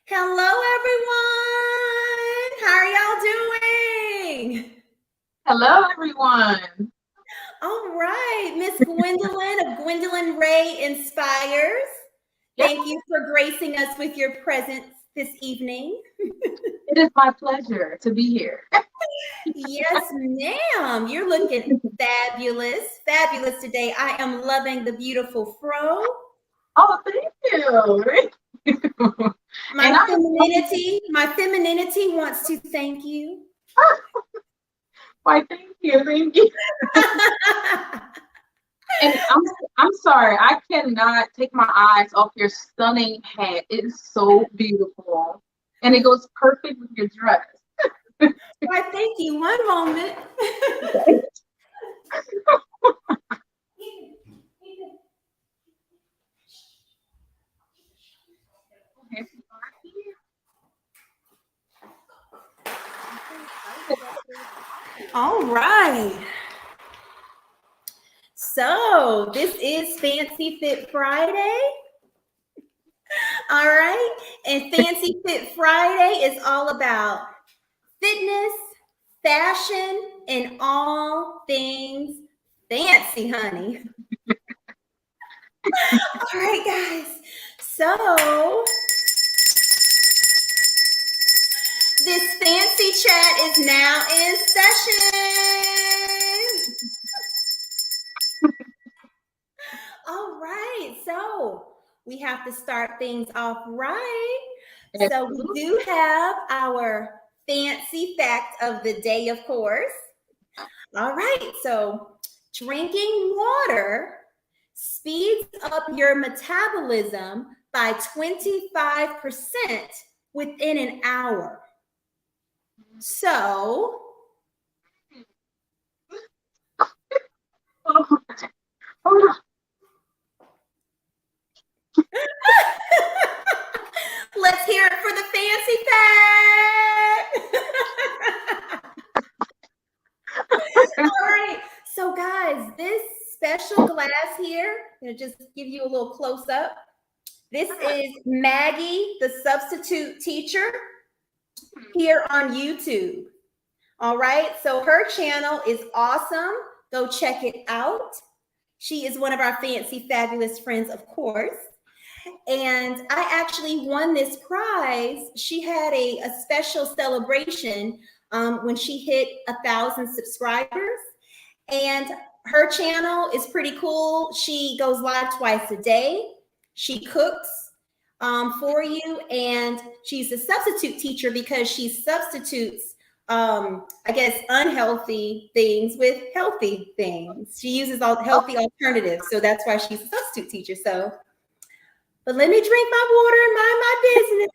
Hello, everyone. How are y'all doing? Hello, everyone. All right, Miss Gwendolyn of Gwendolyn Ray Inspires. Yes, Thank you for gracing us with your presence this evening. it is my pleasure to be here. Yes, ma'am. You're looking fabulous. Fabulous today. I am loving the beautiful fro. Oh, thank you. And I My femininity wants to thank you. why, thank you. And I'm sorry, I cannot take my eyes off your stunning hat. It is so beautiful, and it goes perfect with your dress. Why, thank you. One moment. All right. So this is Fancy Fit Friday. All right. And Fancy Fit Friday is all about fitness, fashion, and all things fancy, honey. All right, guys. So this fancy chat is now in session. All right. So we have to start things off right. So we do have our fancy fact of the day, of course. All right. So drinking water speeds up your metabolism by 25% within an hour. So let's hear it for the fancy fact. All right. So, guys, this special glass here, I'm going to just give you a little close up. This is Maggie, the substitute teacher, here on YouTube. All right. So, her channel is awesome. Go check it out. She is one of our fancy, fabulous friends, of course. And I actually won this prize. She had a special celebration when she hit 1,000 subscribers. And her channel is pretty cool. She goes live twice a day. She cooks for you. And she's a substitute teacher because she substitutes, I guess, unhealthy things with healthy things. She uses all healthy alternatives. So that's why she's a substitute teacher. So, but let me drink my water and mind my business.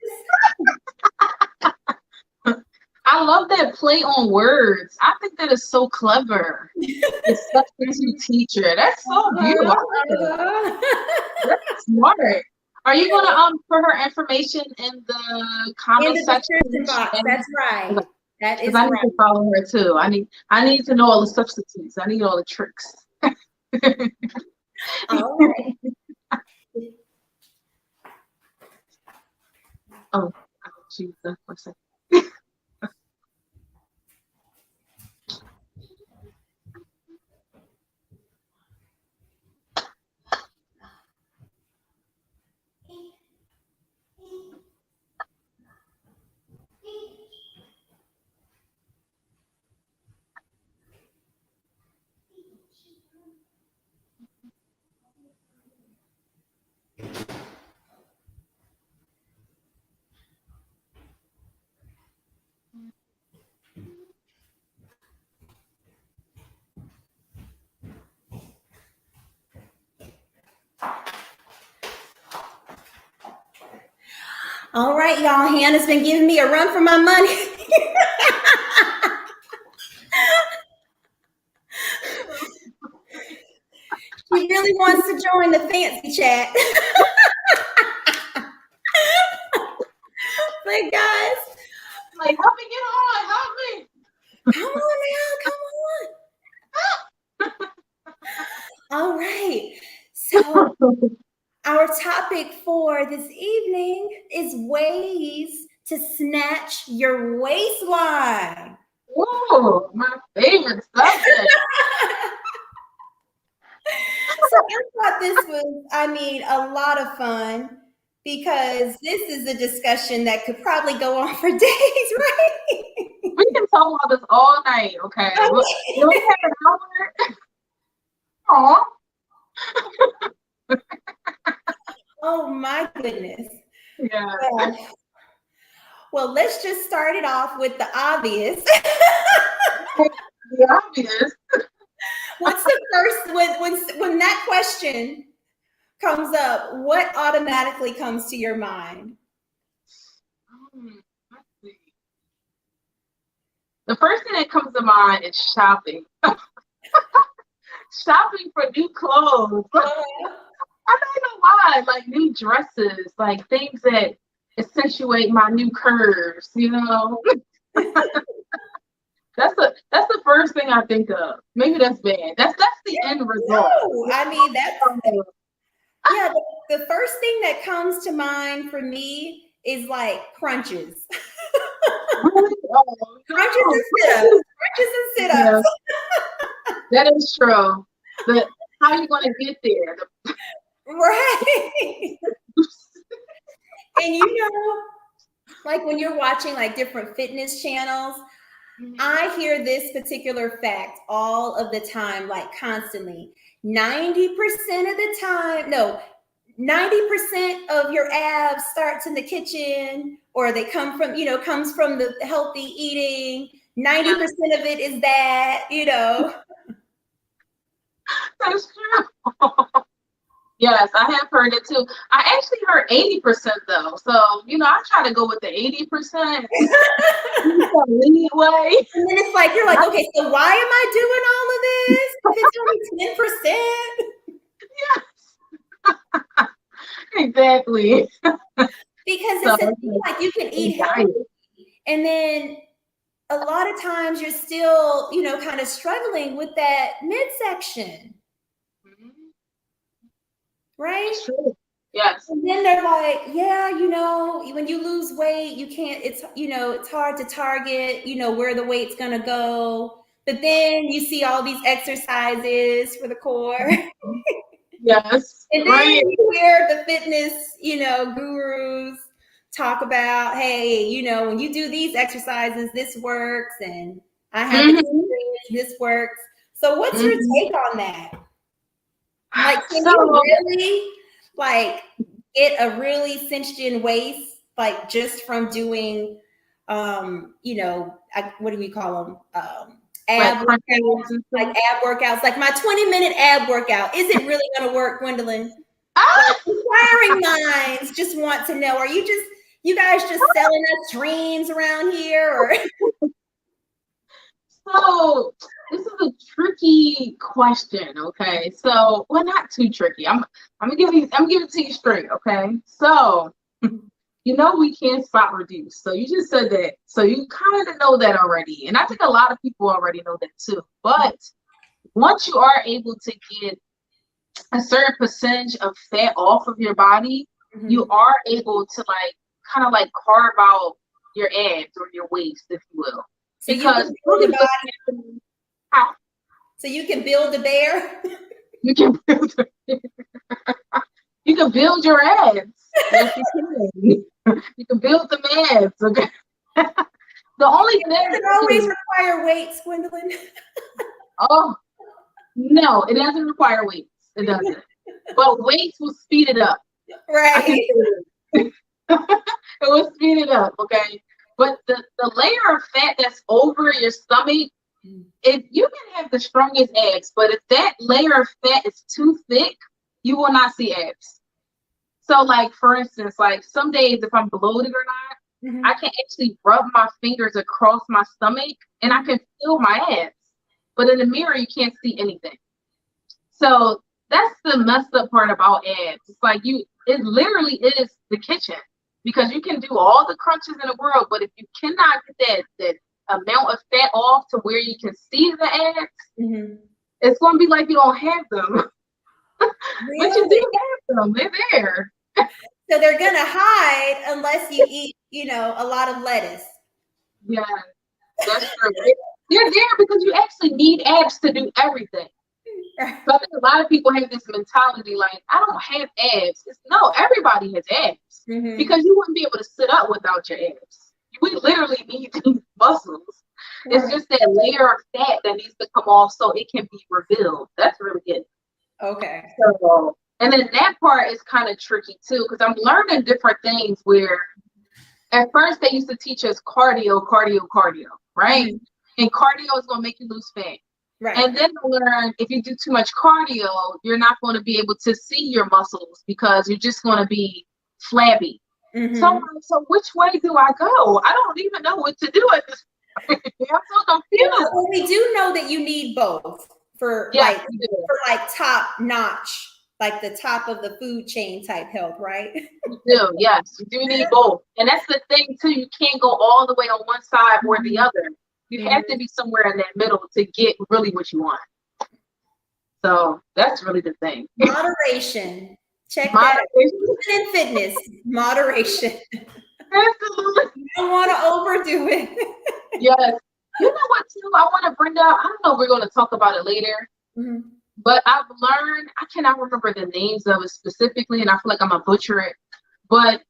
I love that play on words. I think that is so clever. The substitute teacher. That's so beautiful. That's smart. Are you gonna put her information in the comment section? Box. That's right. That is I need to follow her too. I need to know all the substitutes. I need all the tricks. All right. Oh, Jesus, for a second. All right, y'all. Hannah's been giving me a run for my money. She really wants to join the fancy chat. But guys, like, help me get on, help me. Come on now, come on. All right. So Our topic for this evening is ways to snatch your waistline. Whoa, my favorite subject. So I thought this was, a lot of fun because this is a discussion that could probably go on for days, right? We can talk about this all night, okay? We only have an hour. Aw. Oh my goodness. Yeah. Well, let's just start it off with the obvious. The obvious. What's the first when that question comes up, what automatically comes to your mind? Let's see. The first thing that comes to mind is shopping. Shopping for new clothes. I don't know why, like new dresses, like things that accentuate my new curves, you know. That's the first thing I think of. Maybe that's bad. That's the end result. No, the first thing that comes to mind for me is like crunches. Really? Oh, Crunches and sit-ups. Crunches and sit-ups. Yeah. That is true. But how are you going to get there? Right. And like when you're watching like different fitness channels, I hear this particular fact all of the time, like constantly. 90% of the time, no, 90% of your abs starts in the kitchen, or they come from, comes from the healthy eating. 90% of it is that. That's true. Yes, I have heard it too. I actually heard 80% though. So, I try to go with the 80%. Lead way. And then it's like, you're like, okay, so why am I doing all of this? If it's only 10%. Yes. Exactly. Because it's a thing, like you can eat healthy, and then a lot of times you're still, kind of struggling with that midsection. Right? That's true. Yes. And then they're like, yeah, when you lose weight, you can't, it's hard to target, where the weight's going to go. But then you see all these exercises for the core. Yes. And then you hear the fitness, gurus talk about, hey, when you do these exercises, this works. And I have experience, this works. So what's your take on that? Like, can you really get a really cinched in waist, like just from doing, what do we call them? Ab workouts, like ab workouts, like my 20-minute ab workout. Is it really going to work, Gwendolyn? Inquiring minds just want to know, are you guys just selling us dreams around here? Or? So this is a tricky question, okay? So, well, not too tricky. I'm gonna give it to you straight, okay? So, we can't spot reduce. So you just said that. So you kind of know that already, and I think a lot of people already know that too. But once you are able to get a certain percentage of fat off of your body, you are able to kind of carve out your abs or your waist, if you will. So because so you can build a bear. You can build a bear. You can build your abs. Yes, you can. You can build the abs. Okay. The only thing does it always require weights, Gwendolyn? Oh no, it doesn't require weights. It doesn't. But weights will speed it up. Right. It will speed it up. Okay. But the layer of fat that's over your stomach, if you can have the strongest abs, but if that layer of fat is too thick, you will not see abs. So, for instance, some days if I'm bloated or not, I can actually rub my fingers across my stomach and I can feel my abs. But in the mirror, you can't see anything. So that's the messed up part about abs. It's it literally is the kitchen. Because you can do all the crunches in the world, but if you cannot get that amount of fat off to where you can see the abs, it's going to be like you don't have them. But you Really? do have them. They're there. So they're gonna hide unless you eat, a lot of lettuce. Yeah, that's true. They're there because you actually need abs to do everything. So I think a lot of people have this mentality like, I don't have abs. No, everybody has abs because you wouldn't be able to sit up without your abs. We literally need these muscles. It's just that layer of fat that needs to come off so it can be revealed. That's really it. Okay. So, and then that part is kind of tricky too because I'm learning different things where at first they used to teach us cardio, right? And cardio is going to make you lose fat. Right. And then I learned if you do too much cardio, you're not going to be able to see your muscles because you're just going to be flabby. So which way do I go? I don't even know what to do at this point. I'm so confused. Well, we do know that you need both for top notch, like the top of the food chain type health, right? You do, yes. You do need both. And that's the thing too. You can't go all the way on one side or the other. You have to be somewhere in that middle to get really what you want. So that's really the thing. Moderation. Check that. Even in fitness, moderation. Absolutely. You don't want to overdo it. Yes. You know what, too? I want to bring up, I don't know if we're going to talk about it later, but I've learned, I cannot remember the names of it specifically, and I feel like I'm going to butcher it. But,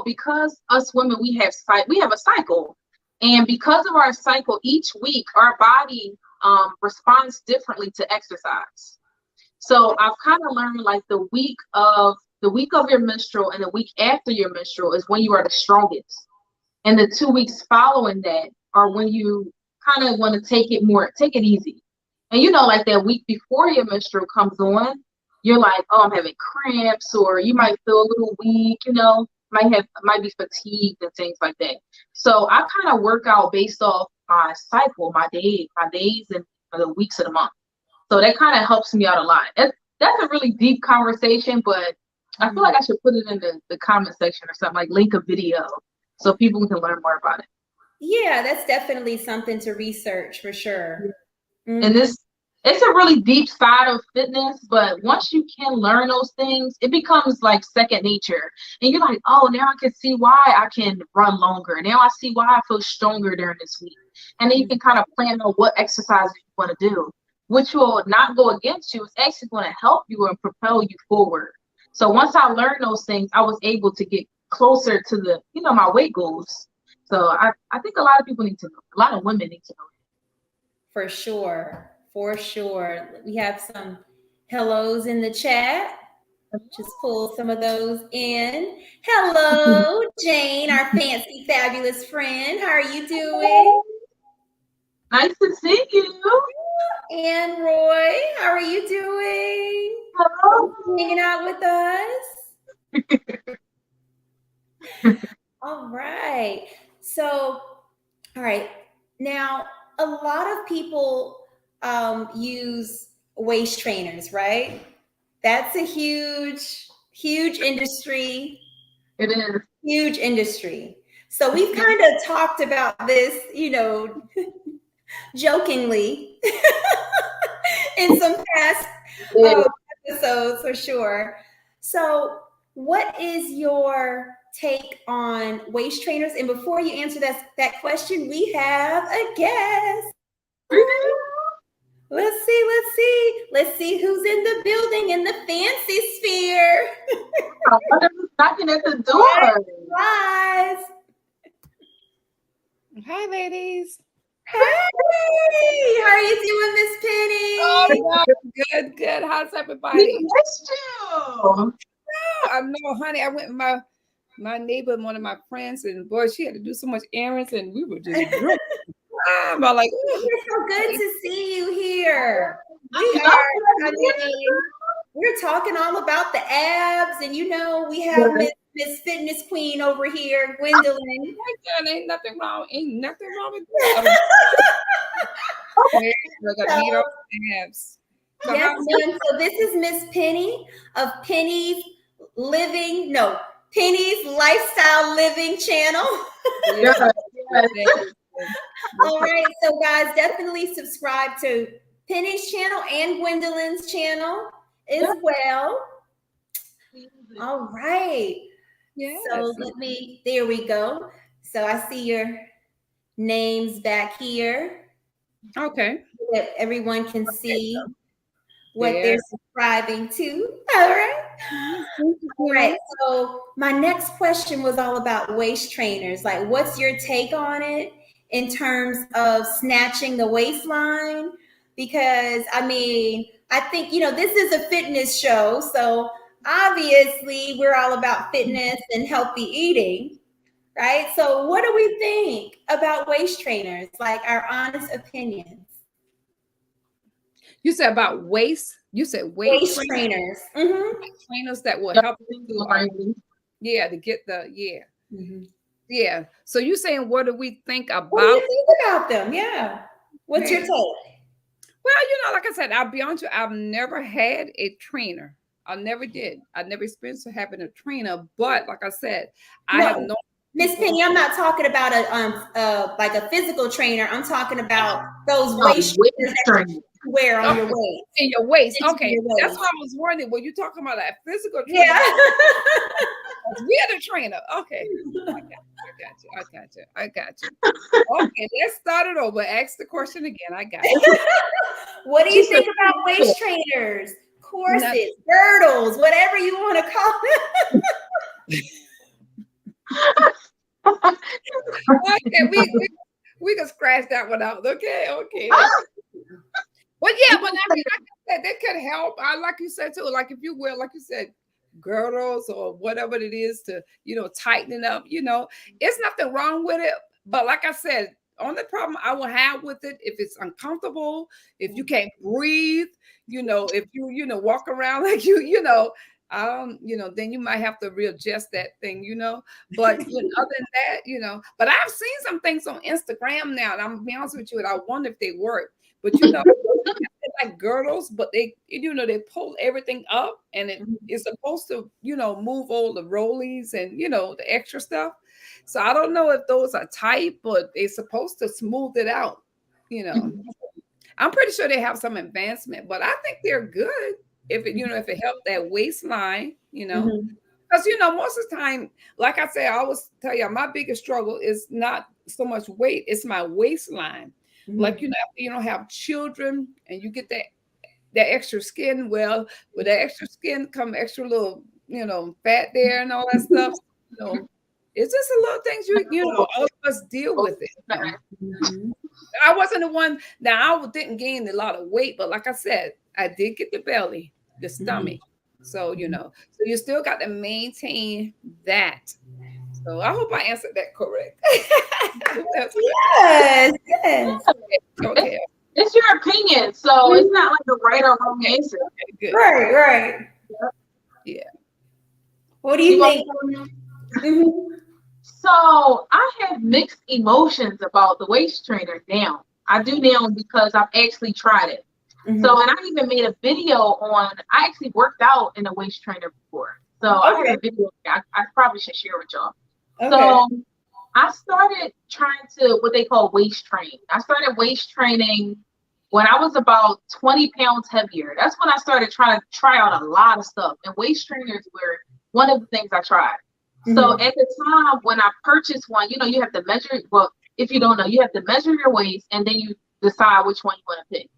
because us women, we have a cycle. And because of our cycle, each week, our body responds differently to exercise. So I've kind of learned like the week of your menstrual and the week after your menstrual is when you are the strongest. And the 2 weeks following that are when you kind of want to take it easy. And like that week before your menstrual comes on, you're like, oh, I'm having cramps, or you might feel a little weak, might be fatigued and things like that. So I kind of work out based off my cycle, my days and the weeks of the month. So that kind of helps me out a lot. That's a really deep conversation, but I feel like I should put it in the comment section or something, like link a video so people can learn more about it. Yeah, that's definitely something to research for sure. And it's a really deep side of fitness, but once you can learn those things, it becomes like second nature. And you're like, oh, now I can see why I can run longer. Now I see why I feel stronger during this week. And then you can kind of plan on what exercises you want to do, which will not go against you. It's actually going to help you and propel you forward. So once I learned those things, I was able to get closer to the, my weight goals. So I think a lot of people need to know. A lot of women need to know. For sure. We have some hellos in the chat. Just pull some of those in. Hello, Jane, our fancy, fabulous friend. How are you doing? Nice to see you. And Roy, how are you doing? Hello. Hanging out with us. All right. So, all right. Now, a lot of people use waist trainers, right? That's a huge industry. It is. Huge industry. So we've kind of talked about this, jokingly in some past episodes for sure. So what is your take on waist trainers? And before you answer that question, we have a guest. Let's see who's in the building in the fancy sphere. I'm knocking at the door. Guys. Hi, ladies. Hey, how are you doing, Miss Penny? Oh, good. How's everybody? We missed you. I know, honey. I went with my neighbor and one of my friends, and boy, she had to do so much errands, and we were just drunk. I'm like, it's so good to see you here. We're talking all about the abs, and we have Miss Fitness Queen over here, Gwendolyn. Ain't nothing wrong with that. I got meat on the abs. So this is Miss Penny of Penny's Lifestyle Living channel. All right, so guys, definitely subscribe to Penny's channel and Gwendolyn's channel. as well. All right. Yes. So there we go. So I see your names back here Okay. that everyone can see what There. they're subscribing to. All right. All right. So my next question was all about waist trainers. Like, what's your take on it in terms of snatching the waistline? Because I mean, I think, this is a fitness show. So obviously we're all about fitness and healthy eating, right? So what do we think about waist trainers? Like our honest opinions. You said about waist. You said Waist trainers. Mm-hmm. Trainers that will help you to get the Mm-hmm. yeah. So you saying what do we think about? What do you think about them? Yeah. What's your take? Well, like I said, I'll be honest with you, I've never had a trainer. I never did. I never experienced having a trainer. But like I said, I have no. Miss Penny, I'm not talking about like a physical trainer. I'm talking about those waist trainers that you wear on your waist. In your waist. Okay. Your waist. That's why I was wondering. Were you talking about that physical trainer? Yeah. We're the trainer. Okay. I got you. Okay, let's start it over. Ask the question again. I got you. What do you think about waist trainers, corsets, girdles, whatever you want to call them? Okay, we can scratch that one out. Okay. But yeah, but I mean, like I said, that could help. Like you said too, like if you wear, like you said, girdles or whatever it is to, tighten it up, it's nothing wrong with it. But like I said, only problem I will have with it, if it's uncomfortable, if you can't breathe, if you, walk around like then you might have to readjust that thing, But other than that, but I've seen some things on Instagram now, and I'm gonna be honest with you, and I wonder if they work. But like girdles, but they pull everything up, and it is supposed to, move all the rollies and the extra stuff. So I don't know if those are tight, but they're supposed to smooth it out, I'm pretty sure they have some advancement, but I think they're good if it helped that waistline, because most of the time, like I say, I always tell you, my biggest struggle is not so much weight, it's my waistline. Like after you don't have children and you get that extra skin, well, with that extra skin come extra little fat there and all that stuff. It's just a little things all of us deal with it. I wasn't the one. Now I didn't gain a lot of weight, but like I said, I did get the belly, the stomach. So so you still got to maintain that. So I hope I answered that correct. Yes. Okay. It's your opinion, so it's not like a right or wrong answer. Good. Right. Yeah. What do you think? So I have mixed emotions about the waist trainer now. I do now because I've actually tried it. So, and I even made a video on, I actually worked out in a waist trainer before. So I have a video I probably should share with y'all. Okay. So I started trying to, what they call waist train. I started waist training when I was about 20 pounds heavier. That's when I started trying to try out a lot of stuff. And waist trainers were one of the things I tried. So at the time when I purchased one, you have to measure, well, if you don't know, you have to measure your waist and then you decide which one you want to pick.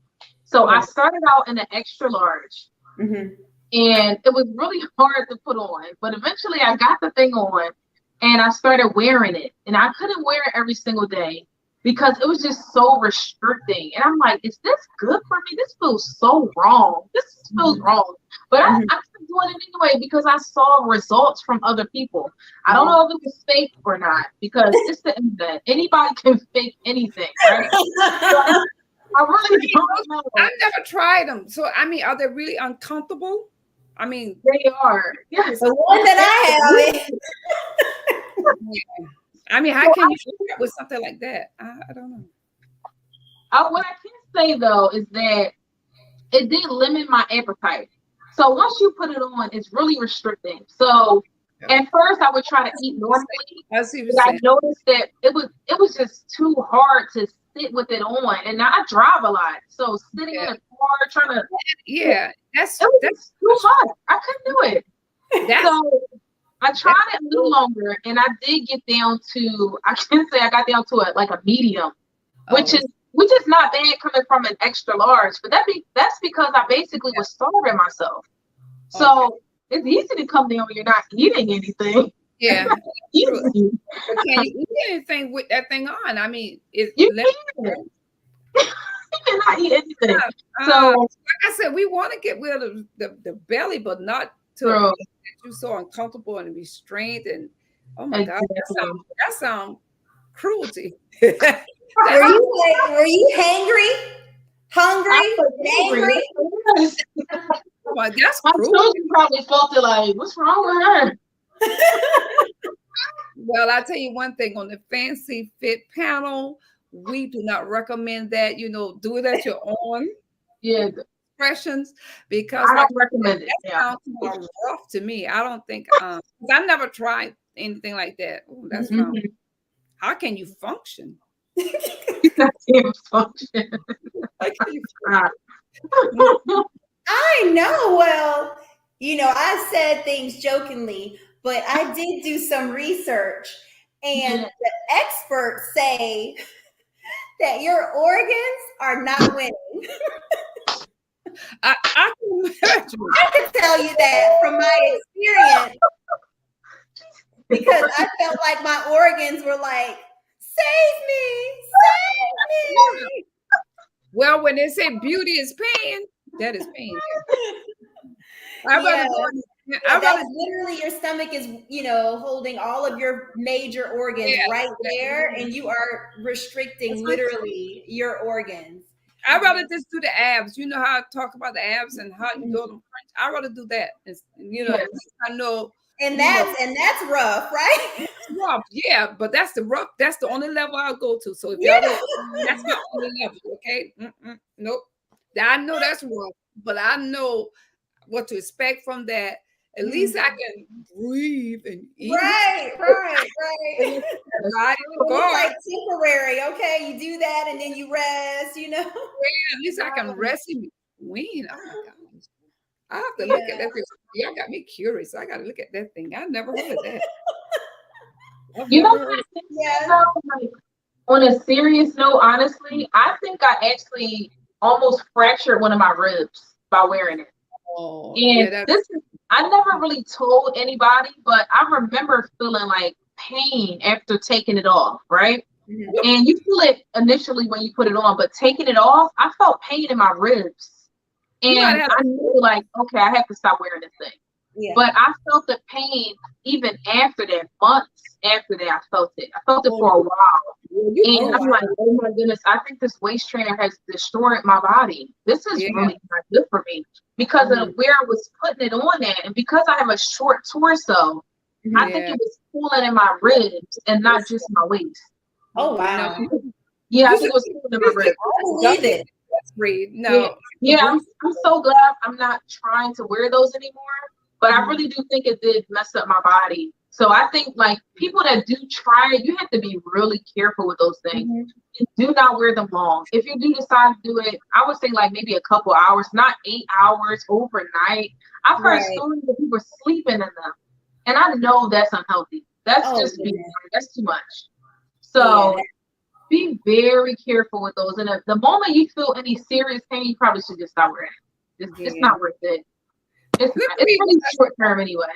So I started out in an extra large and it was really hard to put on, but eventually I got the thing on and I started wearing it, and I couldn't wear it every single day because it was just so restricting. And I'm like, is this good for me? This feels so wrong. This feels wrong. But I kept doing it anyway because I saw results from other people. I don't know if it was fake or not, because it's the internet. Anybody can fake anything, right? I really don't know. I've never tried them. So, I mean, are they really uncomfortable? I mean, they are. Yes. The one that I have. I mean, how can you start with something like that? I don't know. What I can say though is that it did limit my appetite. So once you put it on, it's really restricting. So at first I would try to eat normally. I noticed that it was just too hard to sit with it on, and now I drive a lot. So sitting in a hard, trying to. Yeah, It was too hard. I couldn't do it. So I tried it a little longer, and I did get down to. I can say I got down to a medium, which is not bad coming from an extra large. But that's because I basically was starving myself. So it's easy to come down when you're not eating anything. Yeah. Easy. But can you eat anything with that thing on? I mean, you can. You cannot eat anything. So like I said, we want to get rid of the belly, but not to you so uncomfortable and restrained. And oh my God, that sounds cruelty. Were you hungry, angry? Oh my, that's my cruel. children probably felt it like, what's wrong with her? Well, I tell you one thing, on the Fancy Fit panel, we do not recommend that. Do it at your own expressions, because I don't recommend it. That sounds more rough to me. I don't think I never tried anything like that. Ooh, that's wrong. How can you function? I can't function. I know. Well, I said things jokingly, but I did do some research, and the experts say that your organs are not winning. I can imagine. I can tell you that from my experience, because I felt like my organs were like, save me. Well, when they say beauty is pain, that is pain. Literally your stomach is, holding all of your major organs right there, and you are restricting literally your organs. I'd rather just do the abs. You know how I talk about the abs and how you do them French. I'd rather do that. I know. And that's rough, right? It's rough, yeah, but that's the only level I'll go to. So if y'all that's my only level, okay? Nope. I know that's rough, but I know what to expect from that. At least I can breathe and eat. Right. Right. It's like temporary, okay? You do that and then you rest, Yeah, at least I can rest in between. Oh my gosh. I have to look at that thing. Y'all got me curious. I got to look at that thing. I never heard of that. Like, on a serious note, honestly, I think I actually almost fractured one of my ribs by wearing it. Oh, and I never really told anybody, but I remember feeling like pain after taking it off, right? Mm-hmm. And you feel it initially when you put it on, but taking it off, I felt pain in my ribs. And I knew, like, okay, I have to stop wearing this thing. Yeah. But I felt the pain even after that, months after that, I felt it. I felt it for a while. And I'm like, oh my goodness, I think this waist trainer has destroyed my body. This is really not good for me, because of where I was putting it on at. And because I have a short torso, I think it was pulling in my ribs and not just my waist. Oh, wow. Yeah, I think it was pulling in my ribs. I believe it. No. Yeah, I'm so glad I'm not trying to wear those anymore. But I really do think it did mess up my body. So I think, like, people that do try it, you have to be really careful with those things. And do not wear them long. If you do decide to do it, I would say like maybe a couple hours, not 8 hours overnight. I've heard stories of people sleeping in them. And I know that's unhealthy. That's that's too much. So be very careful with those. And the moment you feel any serious pain, you probably should just stop wearing it. It's not worth it. It's really short term anyway.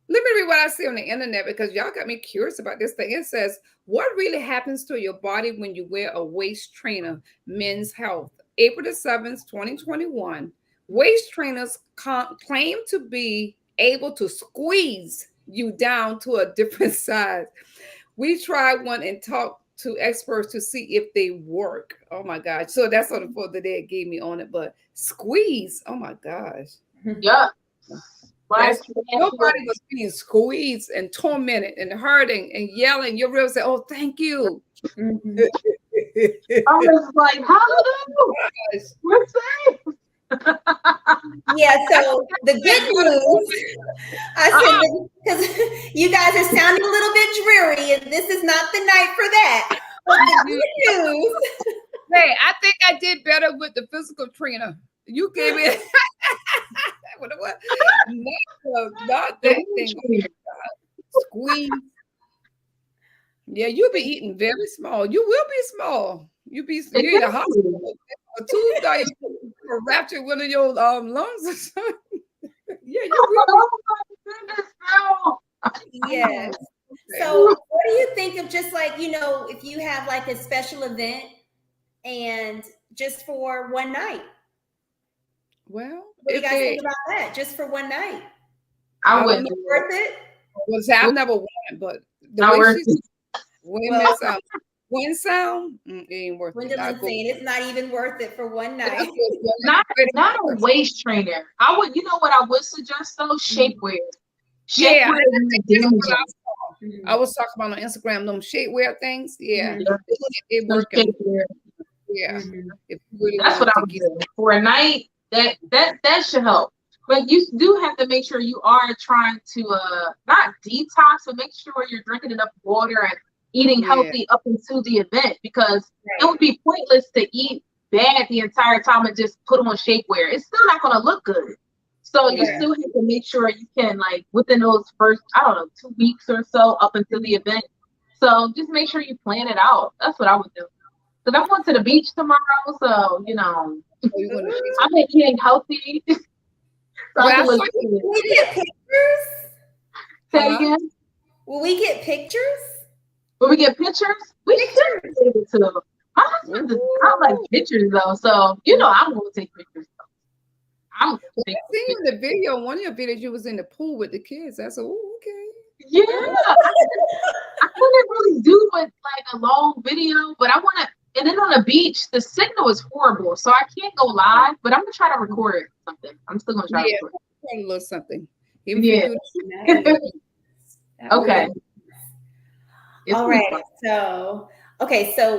Let me read what I see on the internet, because y'all got me curious about this thing. It says, what really happens to your body when you wear a waist trainer? Men's Health, April the 7th, 2021. Waist trainers claim to be able to squeeze you down to a different size. We tried one and talked to experts to see if they work. Oh my gosh. So that's sort of what they gave me on it. But squeeze, oh my gosh. Yeah. Nobody was being squeezed and tormented and hurting and yelling. Your ribs say, "Oh, thank you." I was like, "Hallelujah, we're safe." Yeah. So the good news, I said, because you guys are sounding a little bit dreary, and this is not the night for that. But the good news. Hey, I think I did better with the physical trainer. You gave me what? Not that thing. Squeeze. Yeah, you'll be eating very small. You will be small. You in a hospital. A tube diet or rupture one of your lungs or something. Yeah, you will. Oh my goodness, no. Yes. So what do you think of just like, if you have like a special event and just for one night? Well, What do you guys think about that? Just for one night? I would. Is it worth it? Well, I've never won, but the Not way worth she's it. Wind sound, it ain't worth it. Gwendolyn's saying it's not even worth it for one night. Not a waist trainer. I would, you know what I would suggest though? Shapewear. Yeah, Mm-hmm. I was talking about on Instagram them shapewear things. Yeah, Mhm. it working. Yeah, Mhm. if you really That's want what I to would get do for a night. That should help. But you do have to make sure you are trying to not detox, but make sure you're drinking enough water and eating healthy up until the event, because it would be pointless to eat bad the entire time and just put on shapewear. It's still not going to look good. So you still have to make sure you can, like, within those first, 2 weeks or so up until the event. So just make sure you plan it out. That's what I would do. Because I'm going to the beach tomorrow, so I've been eating healthy. Well, Will we get pictures? Say again? Will we get pictures? Will we get pictures? We should be able to. My husband does not like pictures though, so I'm going to take pictures. I'm seeing the video. One of your videos, you was in the pool with the kids. That's okay. Yeah, I couldn't really do with like a long video, but I want to. And then on the beach, the signal is horrible, so I can't go live. But I'm gonna try to record something. I'm still gonna try to record a little something. Yeah. Okay. All right. So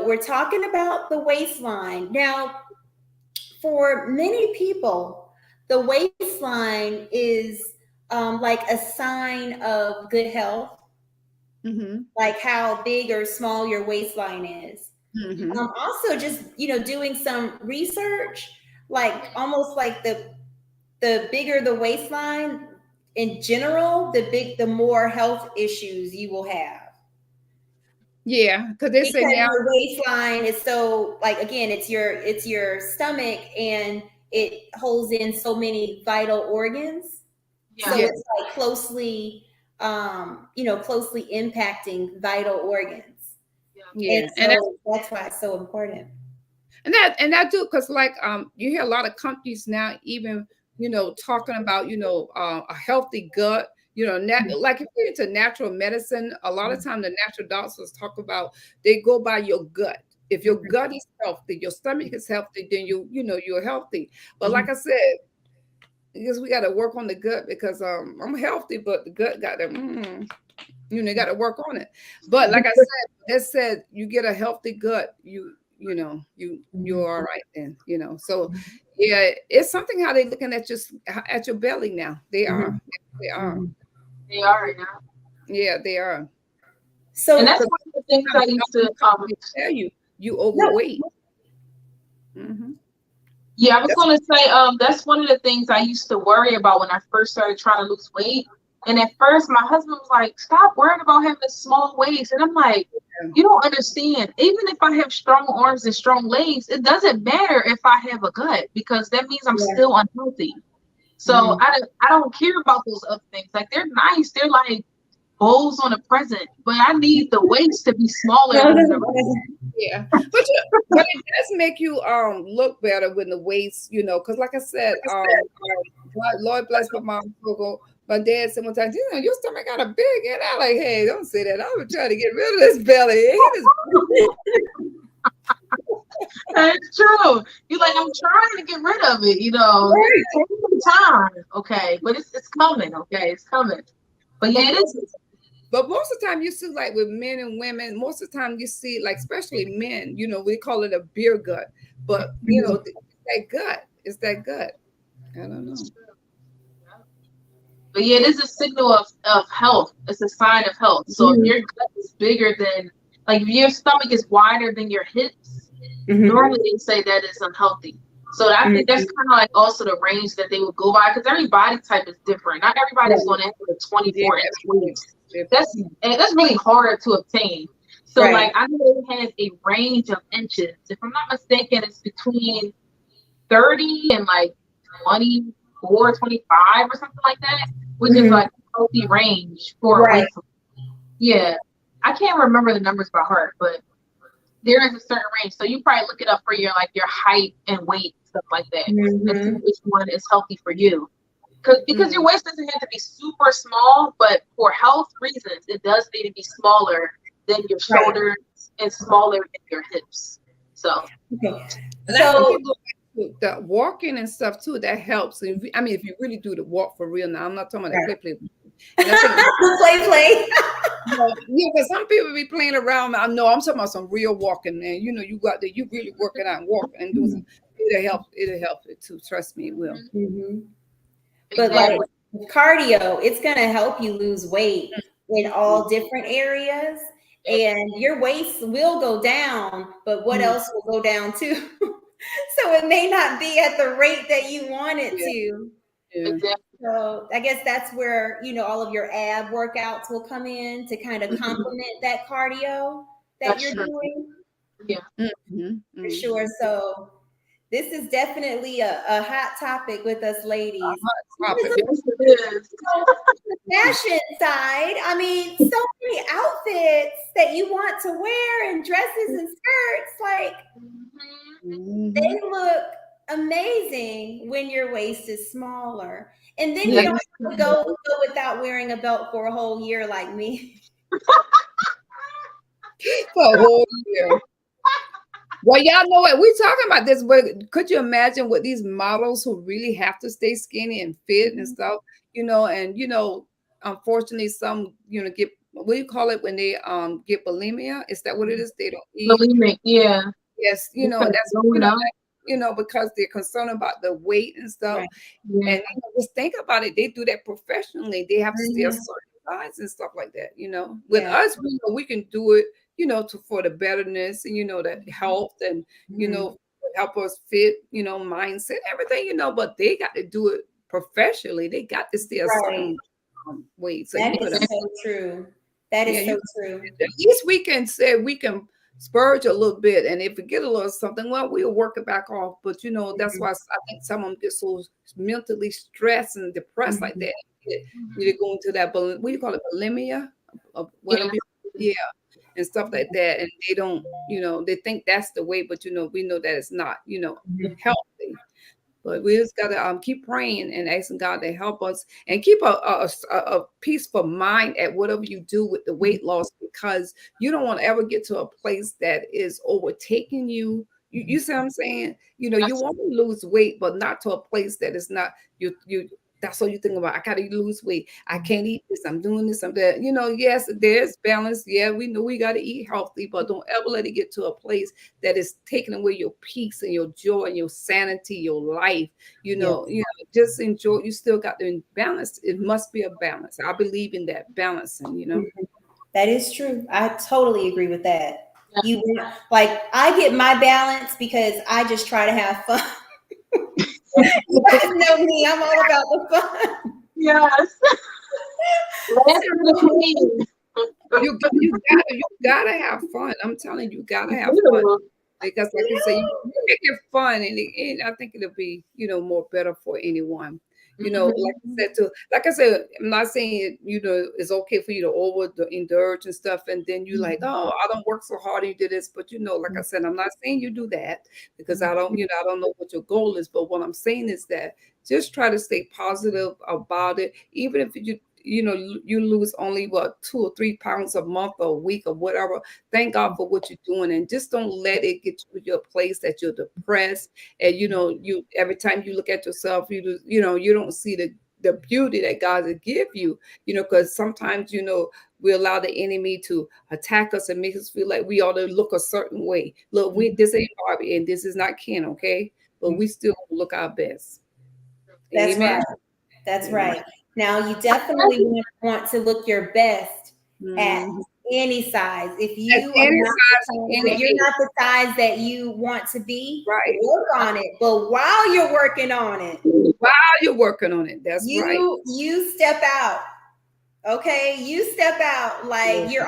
we're talking about the waistline. Now, for many people, the waistline is like a sign of good health, like how big or small your waistline is. Also, just doing some research, like almost like the bigger the waistline in general, the more health issues you will have. Yeah, because your waistline is so, like, again, it's your stomach, and it holds in so many vital organs. So it's like closely impacting vital organs. Yeah, and so that's why it's so important. And that do, because like you hear a lot of companies now even talking about a healthy gut. Like if you're into natural medicine, a lot of time the natural doctors talk about, they go by your gut. If your gut is healthy, your stomach is healthy, then you're healthy. But like I said, I guess we got to work on the gut, because I'm healthy, but the gut got to got to work on it. But like I said, you get a healthy gut, you're all right then. So yeah, it's something how they looking at your belly now. They are. They are right now. Yeah, they are. So and that's one of the things I used to tell you overweight. Yeah, I was going to say that's one of the things I used to worry about when I first started trying to lose weight. And at first, my husband was like, "Stop worrying about having a small waist." And I'm like, "You don't understand. Even if I have strong arms and strong legs, it doesn't matter if I have a gut, because that means I'm still unhealthy." So I don't care about those other things. Like, they're nice. They're like bowls on a present, but I need the waist to be smaller than the rest. Yeah, but it does make you look better with the waist, because like I said, Lord bless my mom. My dad said one time, your stomach got a big head. I'm like, hey, don't say that. I was trying to get rid of this belly. That's true. You're like, I'm trying to get rid of it, Right. Take some time, okay? But it's coming, okay? It's coming. But yeah, it is. But most of the time you see, like with men and women, most of the time you see, like, especially men, we call it a beer gut. But, it's that gut. It's that gut. I don't know. But yeah, it is a signal of health. It's a sign of health. So if your gut is bigger than, like, if your stomach is wider than your hips, normally they say that is unhealthy. So I think that's kind of like also the range that they would go by, because every body type is different. Not everybody's going to have a 24 inch waist. That's really hard to obtain. So like I know it has a range of inches. If I'm not mistaken, it's between 30 and like 24, 25 or something like that, which is like a healthy range for a waist. Yeah. I can't remember the numbers by heart, but there is a certain range. So you probably look it up for your height and weight, stuff like that, and see which one is healthy for you. Because your waist doesn't have to be super small, but for health reasons, it does need to be smaller than your shoulders and smaller than your hips. So, so the walking and stuff too, that helps. I mean, if you really do the walk for real, now I'm not talking about the play. play. Yeah, because some people be playing around. I know I'm talking about some real walking, man. You know, you got that. You really working out and walking and doing. It'll help it too. Trust me, it will. But like cardio, it's gonna help you lose weight in all different areas, and your waist will go down. But what else will go down too? So it may not be at the rate that you want it to. exactly. So I guess that's where, all of your ab workouts will come in to kind of complement that cardio that you're doing. Yeah. For sure. So this is definitely a hot topic with us ladies. The fashion side, I mean, so many outfits that you want to wear and dresses and skirts, like they look amazing when your waist is smaller. And then you don't have to go without wearing a belt for a whole year like me. For a whole year. Well, y'all know what we're talking about this, but could you imagine what these models who really have to stay skinny and fit and stuff, and unfortunately some, get, what do you call it when they get bulimia? Is that what it is? They don't eat. Bulimic, yeah. Yes, that's because they're concerned about the weight and stuff. Right. Yeah. And just think about it, they do that professionally. They have to stay a certain size and stuff like that. With us, we can do it, for the betterness and the health and help us fit, mindset, everything, but they got to do it professionally. They got to stay a certain weight. So that is so true. That is so true. At least we can say we can spurge a little bit, and if we get a little something, well, we'll work it back off. But that's why I think some of them get so mentally stressed and depressed like that. You go into that, what do you call it, bulimia? And stuff like that, and they don't, they think that's the way, but we know that it's not, healthy. But we just gotta keep praying and asking God to help us and keep a peaceful mind at whatever you do with the weight loss, because you don't want to ever get to a place that is overtaking you. You see what I'm saying? You want to lose weight, but not to a place that is not you. That's all you think about. I gotta lose weight. I can't eat this. I'm doing this. I'm that. Yes, there's balance. Yeah, we know we gotta eat healthy, but don't ever let it get to a place that is taking away your peace and your joy and your sanity, your life. Just enjoy. You still got to balance. It must be a balance. I believe in that balancing. That is true. I totally agree with that. I get my balance because I just try to have fun. You guys know me. I'm all about the fun. Yes. You gotta have fun. I'm telling you, gotta have fun. Because like you say, you make it fun, and I think it'll be, more better for anyone. Like I said, I'm not saying it's okay for you to indulge and stuff, and then you like, oh, I don't work so hard and you did this, but like I said, I'm not saying you do that, because I don't know what your goal is, but what I'm saying is that just try to stay positive about it, even if you lose only 2 or 3 pounds a month or a week or whatever. Thank God for what you're doing, and just don't let it get to your place that you're depressed. And you every time you look at yourself, you don't see the beauty that God will give you. Because sometimes we allow the enemy to attack us and make us feel like we ought to look a certain way. Look, this ain't Barbie and this is not Ken, okay? But we still look our best. That's Amen. right. That's right. Now, you definitely want to look your best at any size. If At you are any not, size, if any you're age. not the size that you want to be, Right. work on it. But while you're working on it, While you're working on it, that's right. you step out. Okay, you step out like you've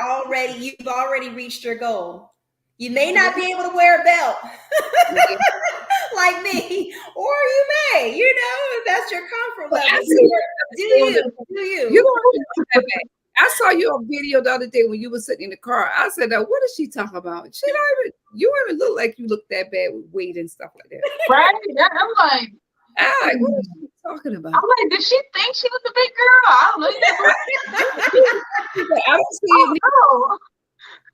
already reached your goal. You may not be able to wear a belt like me, or you may, if that's your comfort But I level. see Do you? You don't even look that bad. I saw your video the other day when you were sitting in the car. I said, what is she talking about? You don't even look like you look that bad with weight and stuff like that. Right? Yeah, I'm like, what is she talking about? I'm like, did she think she was a big girl? I don't know. I don't see it. No.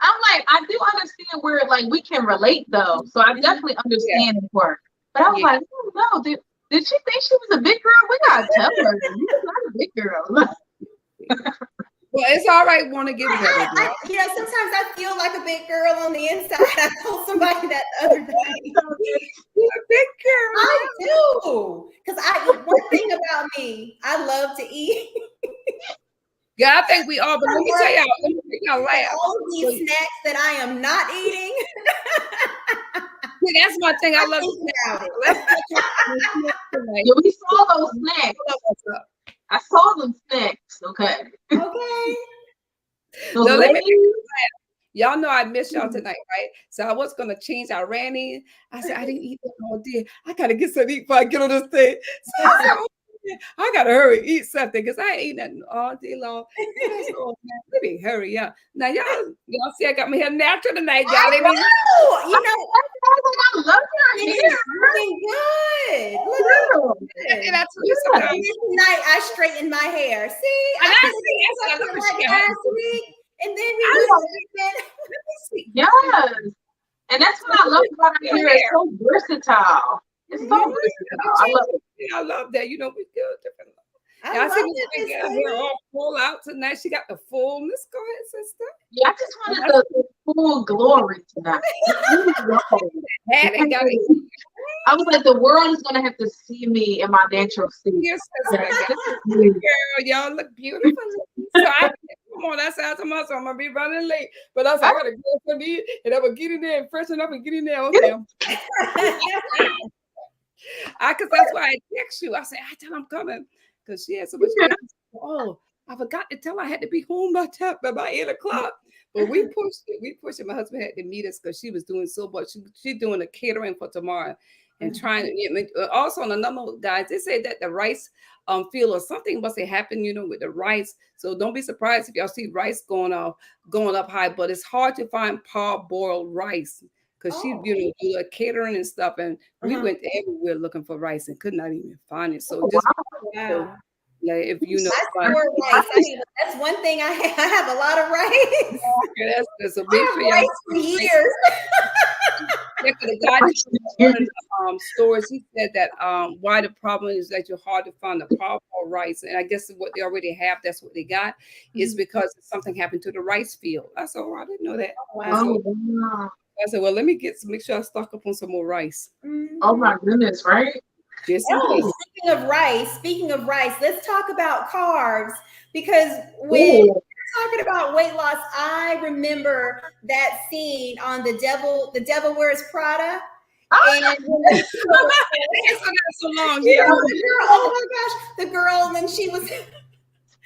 I'm like, I do understand where like we can relate though. So I definitely understand the work. But I was like, oh no, did she think she was a big girl? We gotta tell her you're not a big girl. Well, it's all right. Want to get better. Sometimes I feel like a big girl on the inside. I told somebody that the other day. You're a big girl. I do, because one thing about me, I love to eat. Yeah, I think we all. But let me tell y'all, laugh. All of these snacks that I am not eating. See, that's my thing. I love Yeah, we saw those snacks. I saw them snacks. Okay. Okay. Those no, let me ladies. Y'all know I miss y'all tonight, right? So I was gonna change. I ran in. I said I didn't eat that all day. I gotta get something to eat before I get on this thing. So I said, I gotta hurry, eat something, because I ain't eating nothing all day long. Let me hurry up. Now y'all see I got my hair natural tonight, y'all. I love your hair. Looking good. Look and I tell you something. Tonight I straightened my hair. See, I love like last week, and then yes, and that's what I love about her hair. It's so versatile. It's so versatile. I love it. I love that. We feel different. I see this hair all full out tonight. She got the fullness. Go ahead, sister. Yeah, I just wanted the full glory tonight. I was like, the world is gonna have to see me in my natural state. Yes, girl, y'all look beautiful. So come on, that's out of my so I'm gonna be running late. But I said, I gotta go for me, and I'm gonna get in there and freshen up and get in there. Okay. Because that's why I text you. I said, I tell I'm coming. Because she had so much. Oh, I forgot to tell her I had to be home by 8 o'clock. But we pushed it. My husband had to meet us because she was doing so much. She's doing a catering for tomorrow and trying to. Also, on another note, guys, they say that the rice field or something must have happened, with the rice. So don't be surprised if y'all see rice going up high. But it's hard to find parboiled rice. Because she, do a catering and stuff, and we went everywhere looking for rice and could not even find it. So just if rice. That's one thing I have a lot of rice. Okay, that's a big rice for years. The guy in the stores, he said that why the problem is that you're hard to find the parboiled rice, and I guess what they already have, that's what they got, is because something happened to the rice field. I said, I didn't know that. Wow. I said, well, let me make sure I stock up on some more rice. Oh my goodness, right? Speaking of rice, let's talk about carbs, because when we're talking about weight loss, I remember that scene on The Devil Wears Prada. And so long. Oh my gosh, the girl, and then she was.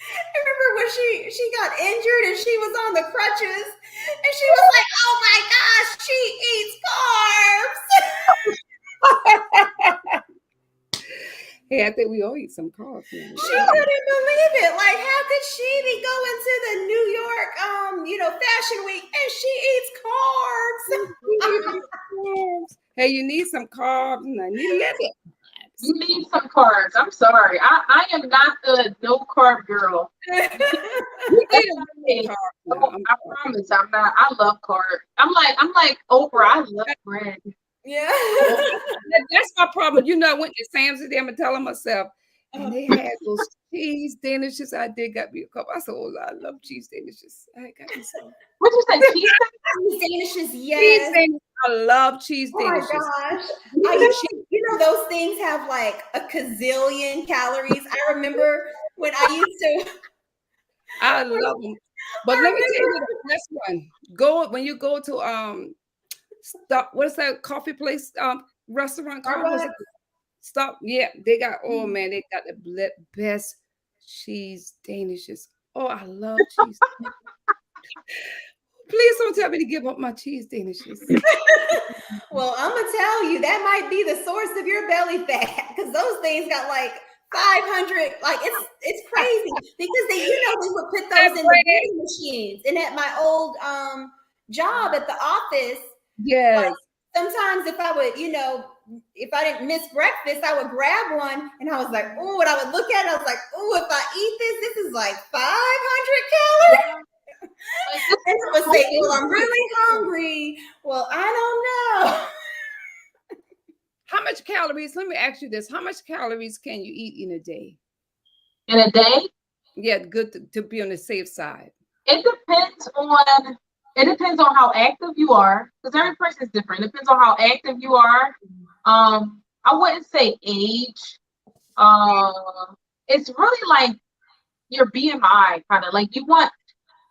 I remember when she got injured and she was on the crutches, and she was like, "Oh my gosh, she eats carbs." Hey, I think we all eat some carbs. She couldn't believe it. Like, how could she be going to the New York, Fashion Week, and she eats carbs? Hey, you need some carbs, and I need a little bit. You need some carbs. I'm sorry. I am not the no carb girl. I promise I'm not. I love carbs. I'm like Oprah. I love bread. Yeah. That's my problem. I went to Sam's with them and telling myself, and they had those cheese danishes. I did got me a couple. I said, I love cheese danishes. I got me some. What you say? Cheese danishes? Yes. I love cheese danishes. Oh my gosh. Those things have like a gazillion calories. I remember when I used to. I love them. But let me tell you the best one. Go when you go to stop. What's that coffee place? Restaurant called? What's it? Stop. Yeah, they got. Oh man, they got the best cheese danishes. Oh, I love cheese. Please don't tell me to give up my cheese danishes. Well, I'm gonna tell you that might be the source of your belly fat because those things got like 500. Like it's crazy because they would put those in the vending machines. And at my old job at the office, Yes. Sometimes if I would, if I didn't miss breakfast, I would grab one and I was like, oh, and I would look at it, I was like, oh, if I eat this is like 500 calories. And I would say, well, I'm really hungry. Well, I don't know. How much calories? Let me ask you this. How much calories can you eat in a day? In a day? Yeah, good to be on the safe side. It depends on how active you are, because every person is different. It depends on how active you are. I wouldn't say age. It's really like your BMI, kind of like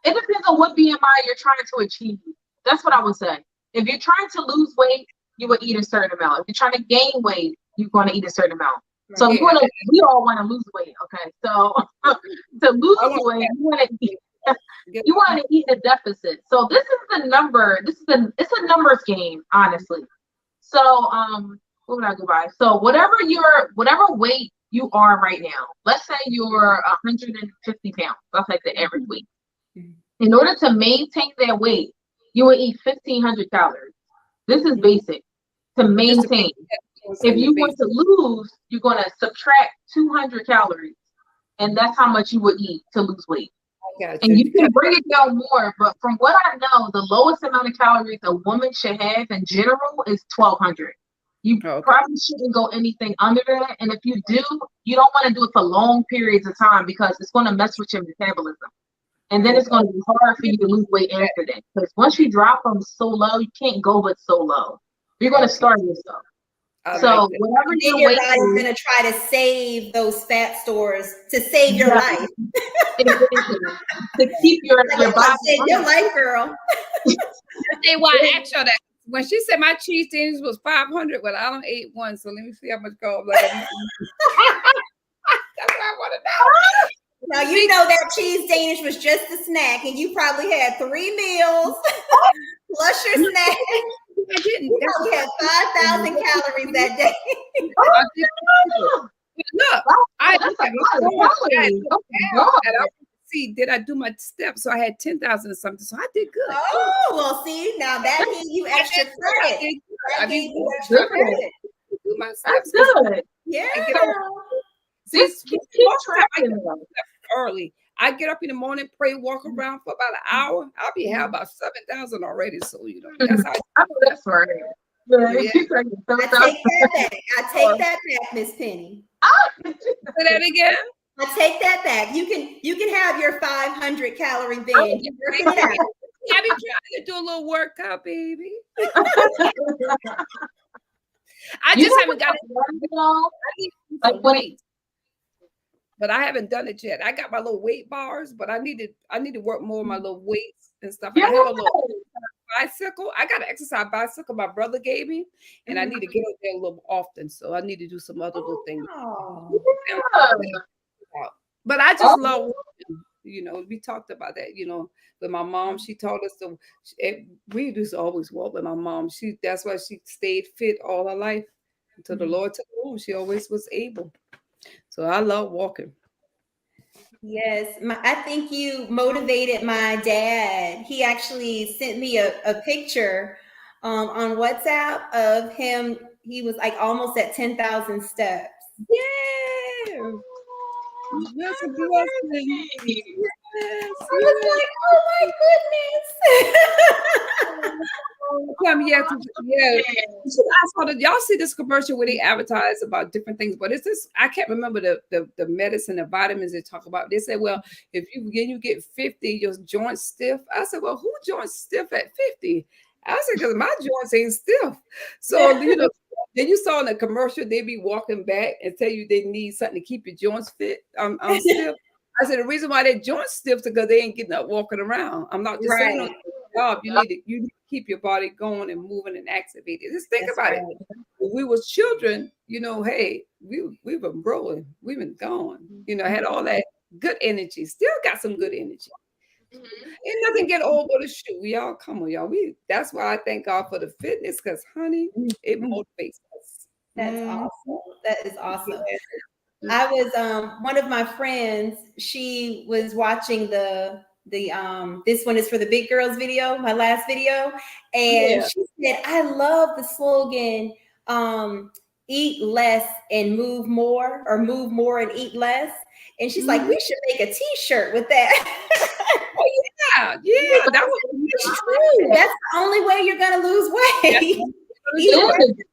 it depends on what BMI you're trying to achieve. That's what I would say. If you're trying to lose weight, you would eat a certain amount. If you're trying to gain weight, you're going to eat a certain amount. So we all want to lose weight. Okay. So to lose weight, you want to eat a deficit. So this is the number. It's a numbers game, honestly. So what would I go by? So whatever weight you are right now, let's say you're 150 pounds. That's like the average weight. In order to maintain that weight, you will eat 1,500 calories. This is basic to maintain. If you want to lose, you're going to subtract 200 calories, and that's how much you would eat to lose weight. And you can bring it down more, but from what I know, the lowest amount of calories a woman should have in general is 1,200. You probably shouldn't go anything under that, and if you do, you don't want to do it for long periods of time because it's going to mess with your metabolism. And then it's going to be hard for you to lose weight after that. Because once you drop them so low, you can't go but so low. You're going to starve yourself. So whatever your weight body's going to try to save those fat stores to save your life. To keep your body. Save your life, girl. Say why I asked her that. When she said my cheese danishes was 500, well, I don't ate one. So let me see how much carb. That's what I want to know. Now, you know that cheese Danish was just a snack, and you probably had 3 meals plus your snack. I didn't. You probably had 5,000 calories that day. Look, see, did I do my steps? So I had 10,000 or something. So I did good. Oh, well, see, now that gave you extra credit. That gave you extra credit. Do my steps. That's good. Yeah. Just keep tracking them. Early. I get up in the morning, pray, walk around for about an hour. I'll be have about 7,000 already. So that's how I know that's right. Yeah. I take that back. I take that back, Miss Penny. Say that again. I take that back. You can have your 500 calorie binge. I be trying to do a little workout, baby. I just haven't got it. But I haven't done it yet. I got my little weight bars, but I need to work more on my little weights and stuff. I have a little bicycle. I got an exercise bicycle my brother gave me, and I need to get up there a little often. So I need to do some other little things. But I just love walking. We talked about that, with my mom. She taught us we used to always walk with my mom. That's why she stayed fit all her life until the Lord took her home. She always was able. So I love walking. Yes, I think you motivated my dad. He actually sent me a picture on WhatsApp of him. He was like almost at 10,000 steps. Yeah. That's a blessing. Yes. I was like, oh my goodness. Y'all see this commercial where they advertise about different things, but it's this. I can't remember the medicine, the vitamins they talk about. They said, well, if you get 50, your joints stiff. I said, well, who joints stiff at 50? I said, because my joints ain't stiff. So then you saw in the commercial they be walking back and tell you they need something to keep your joints fit. I'm stiff. I said the reason why their joints stiff is because they ain't getting up walking around. I'm not just saying on Right. the job. You need to keep your body going and moving and activated. Just think That's about right. it. When we was children, hey, we've been growing, we've been gone. Had all that good energy. Still got some good energy. It doesn't get old but a shoe. We all come on, y'all. That's why I thank God for the fitness, because honey, it motivates us. That's awesome. That is awesome. Yeah. I was one of my friends, she was watching the this one is for the big girls video, my last video, and she said, I love the slogan, eat less and move more, or move more and eat less. And she's like, we should make a t-shirt with that. Yeah, that was true. That's the only way you're gonna lose weight.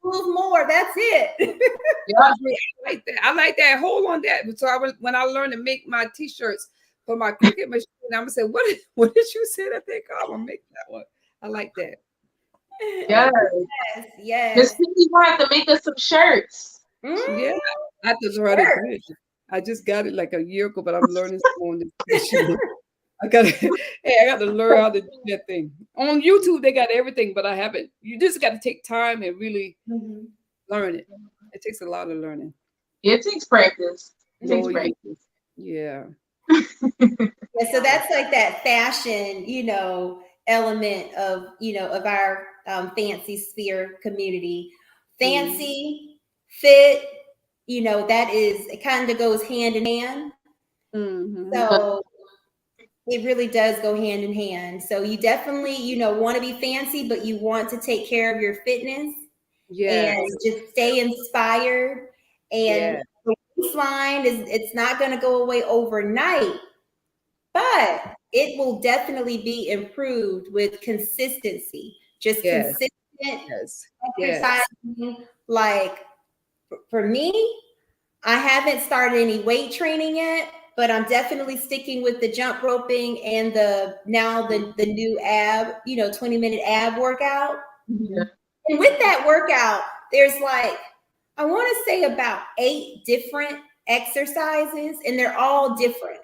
Move more. That's it. I like that. I like that. Hold on that. So when I learned to make my t-shirts for my cricket machine, I'm gonna say, what did you say that they call? I'm gonna make that one. I like that. Yes. Miss Cindy, you have to make us some shirts. Yeah, I have to learn it. I just got it like a year ago, but I'm learning on this. I got to learn how to do that thing. On YouTube, they got everything, but I haven't. You just got to take time and really learn it. It takes a lot of learning. It takes practice. Yeah. So that's like that fashion, element of, of our Fancysphere community. Fancy, fit, it kind of goes hand in hand. So it really does go hand in hand. So you definitely, want to be fancy, but you want to take care of your fitness and just stay inspired. And the waistline it's not going to go away overnight, but it will definitely be improved with consistency. Just consistent exercising. Like for me, I haven't started any weight training yet, but I'm definitely sticking with the jump roping and the new ab, 20-minute ab workout. And with that workout, there's I want to say about 8 different exercises, and they're all different,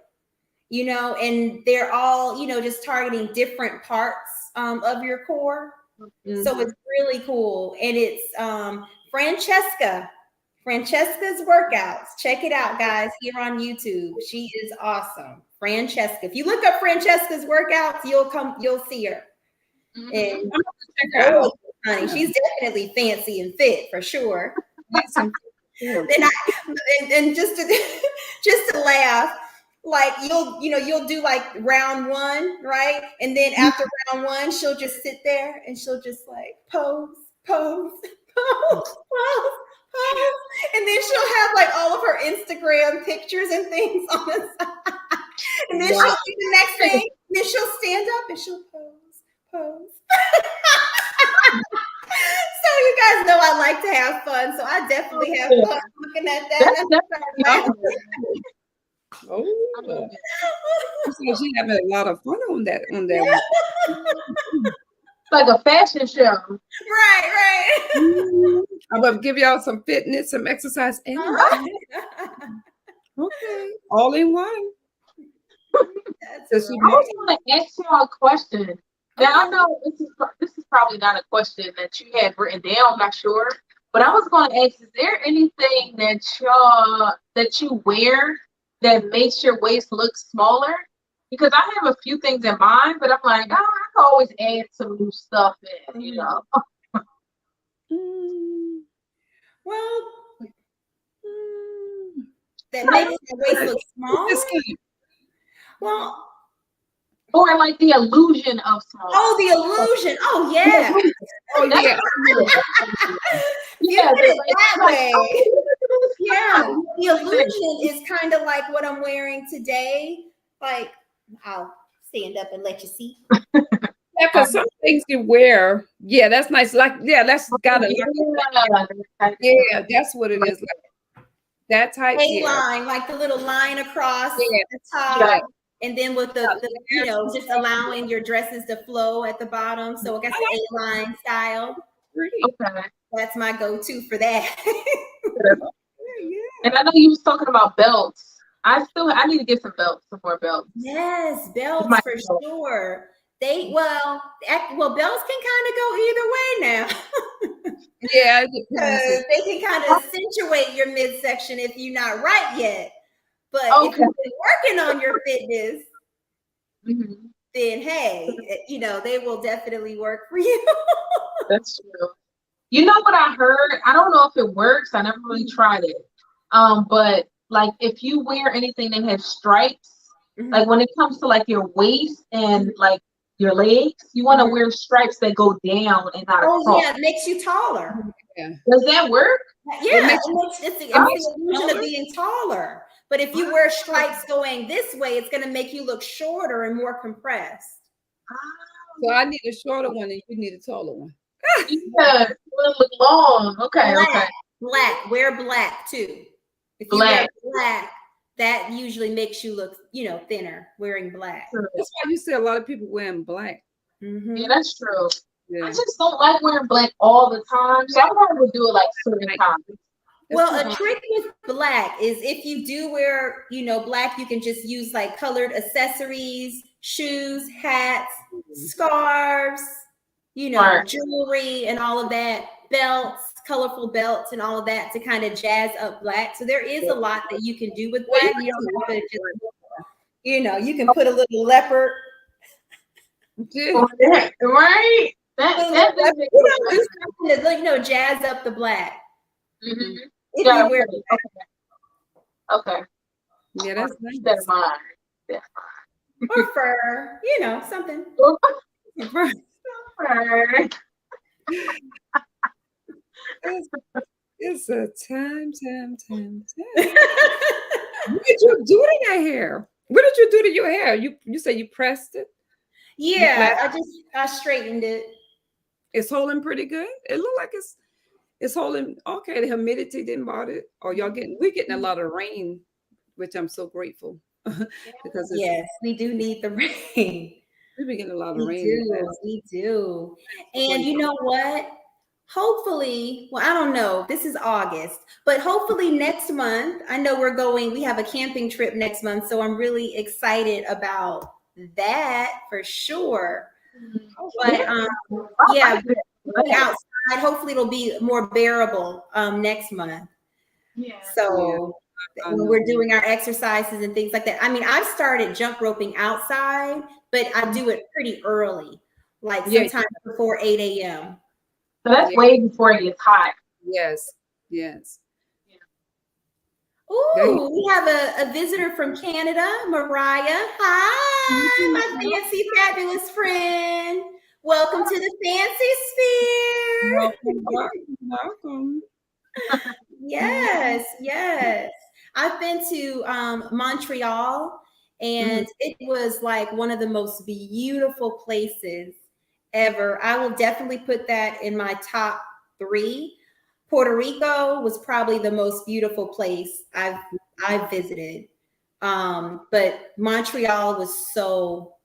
and they're all, just targeting different parts of your core. So it's really cool. And it's Frantzcesca's workouts. Check it out, guys, here on YouTube. She is awesome. Frantzcesca. If you look up Frantzcesca's workouts, you'll see her. And check her out. Honey, she's definitely fancy and fit for sure. And just to laugh, you'll do round 1, right? And then after round 1, she'll just sit there and she'll just pose, pose, pose, pose. And then she'll have all of her Instagram pictures and things on the side. And then she'll do the next thing. And then she'll stand up and she'll pose. So you guys know I like to have fun. So I definitely have fun looking at that. So she having a lot of fun on that. Like a fashion show. Right. I'm going to give y'all some fitness, some exercise, and all in one. I was going to ask y'all a question. Now I know this is probably not a question that you had written down. I'm not sure, but I was going to ask: is there anything that you wear that makes your waist look smaller? Because I have a few things in mind, but I'm like, I can always add some new stuff in, Well, that makes your waist look small. Well, or like the illusion of small. Oh, the illusion. Oh, yeah. You put it that way. Yeah. The illusion is kind of like what I'm wearing today. I'll stand up and let you see. Yeah, because some things you wear, that's nice. That's got that's what it is. That type. A-line, like the little line across the top. And then with the just allowing your dresses to flow at the bottom. So I guess the A-line style. Okay. That's my go-to for that. And I know you was talking about belts. I need to get some more belts. Yes, belts for sure. Belts can kind of go either way now. Yeah, Because they can kind of accentuate your midsection if you're not right yet. But if you've been working on your fitness, then hey, they will definitely work for you. That's true. You know what I heard? I don't know if it works. I never really tried it. But like if you wear anything that has stripes, like when it comes to like your waist and like your legs, you want to wear stripes that go down and not across. Oh yeah, it makes you taller. Yeah. Does that work? Yeah, it's the illusion of being taller. But if you wear stripes going this way, it's going to make you look shorter and more compressed. So I need a shorter one and you need a taller one. Yeah, it will look long. Okay, Black. Wear black too. If you wear black, that usually makes you look, thinner wearing black. That's why you see a lot of people wearing black. Yeah, that's true. Yeah. I just don't like wearing black all the time, so I probably would do it like certain times. Well, a trick with black is if you do wear, black, you can just use like colored accessories, shoes, hats, scarves, jewelry and all of that, belts, colorful belts and all of that to kind of jazz up black. So there is a lot that you can do with black. You don't have to just, you can put a little leopard. Right? That jazz up the black. Mm-hmm. If you wear black. Okay. Yeah, that's nice. That's fine. Or fur, something. Fur. It's a time. What did you do to your hair? What did you do to your hair? You say you pressed it? Yeah, I straightened it. It's holding pretty good. It looked like it's holding okay. The humidity didn't bother it. Or we're getting a lot of rain, which I'm so grateful. Because yes, we do need the rain. We've been getting a lot of rain. We do. And you know what? Hopefully, well, I don't know. This is August, but hopefully next month, I know we have a camping trip next month. So I'm really excited about that for sure. But outside, hopefully it'll be more bearable next month. Yeah. So when we're doing our exercises and things like that. I mean, I've started jump roping outside, but I do it pretty early, like sometimes before 8 a.m. So that's way before it gets hot. Yes. Ooh, we have a visitor from Canada, Mariah. Hi, my fancy, fabulous friend. Welcome to the Fancysphere. Welcome. Yes. I've been to Montreal, and it was like one of the most beautiful places ever. I will definitely put that in my top 3. Puerto Rico was probably the most beautiful place I've visited. But Montreal was so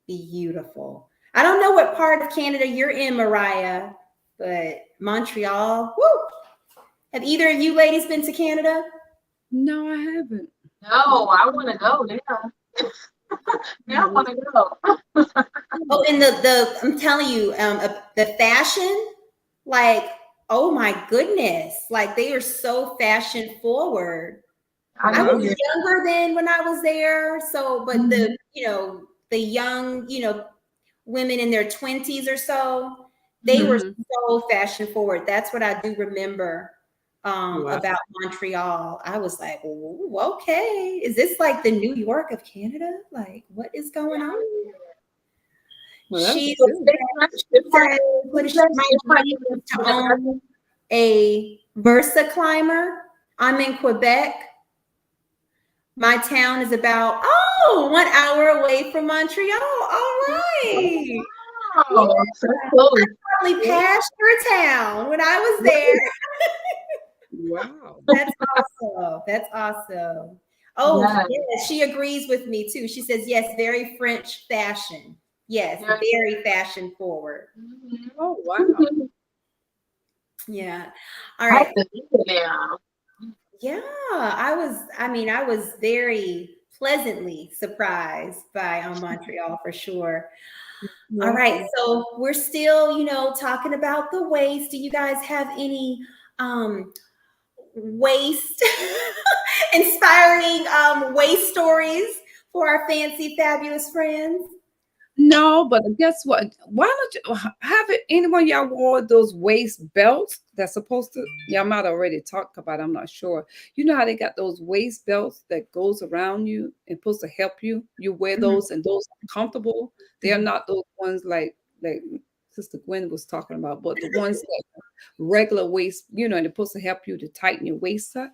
beautiful. I don't know what part of Canada you're in, Mariah, but Montreal, woo! Have either of you ladies been to Canada? No, I haven't. No, I want to go now. Yeah, I want to go. Oh, and I'm telling you, the fashion, like, oh my goodness, like they are so fashion forward. I was younger than when I was there, so but the young women in their 20s or so, they were so fashion forward. That's what I do remember about Montreal. I was like, okay, is this like the New York of Canada? Like, what is going on? Well, She's to own a Versa climber. I'm in Quebec. My town is about 1 hour away from Montreal. All right. Wow, so close. I probably passed your town when I was there. Wow. That's awesome. Oh, yes, she agrees with me too. She says, yes, very French fashion. Yes, very fashion forward. Oh, wow. Yeah. All right. Yeah, I was very pleasantly surprised by Montreal for sure. All Yeah. right, so we're still, talking about the waist. Do you guys have any waist inspiring waist stories for our fancy, fabulous friends? No, but guess what? Why don't you have it? Anyone y'all wore those waist belts that's supposed to? Y'all might already talked about. I'm not sure. You know how they got those waist belts that goes around you and supposed to help you. You wear Mhm. those, and those are comfortable. They are not those ones like Sister Gwen was talking about, but the ones that are regular waist. And they're supposed to help you to tighten your waist up.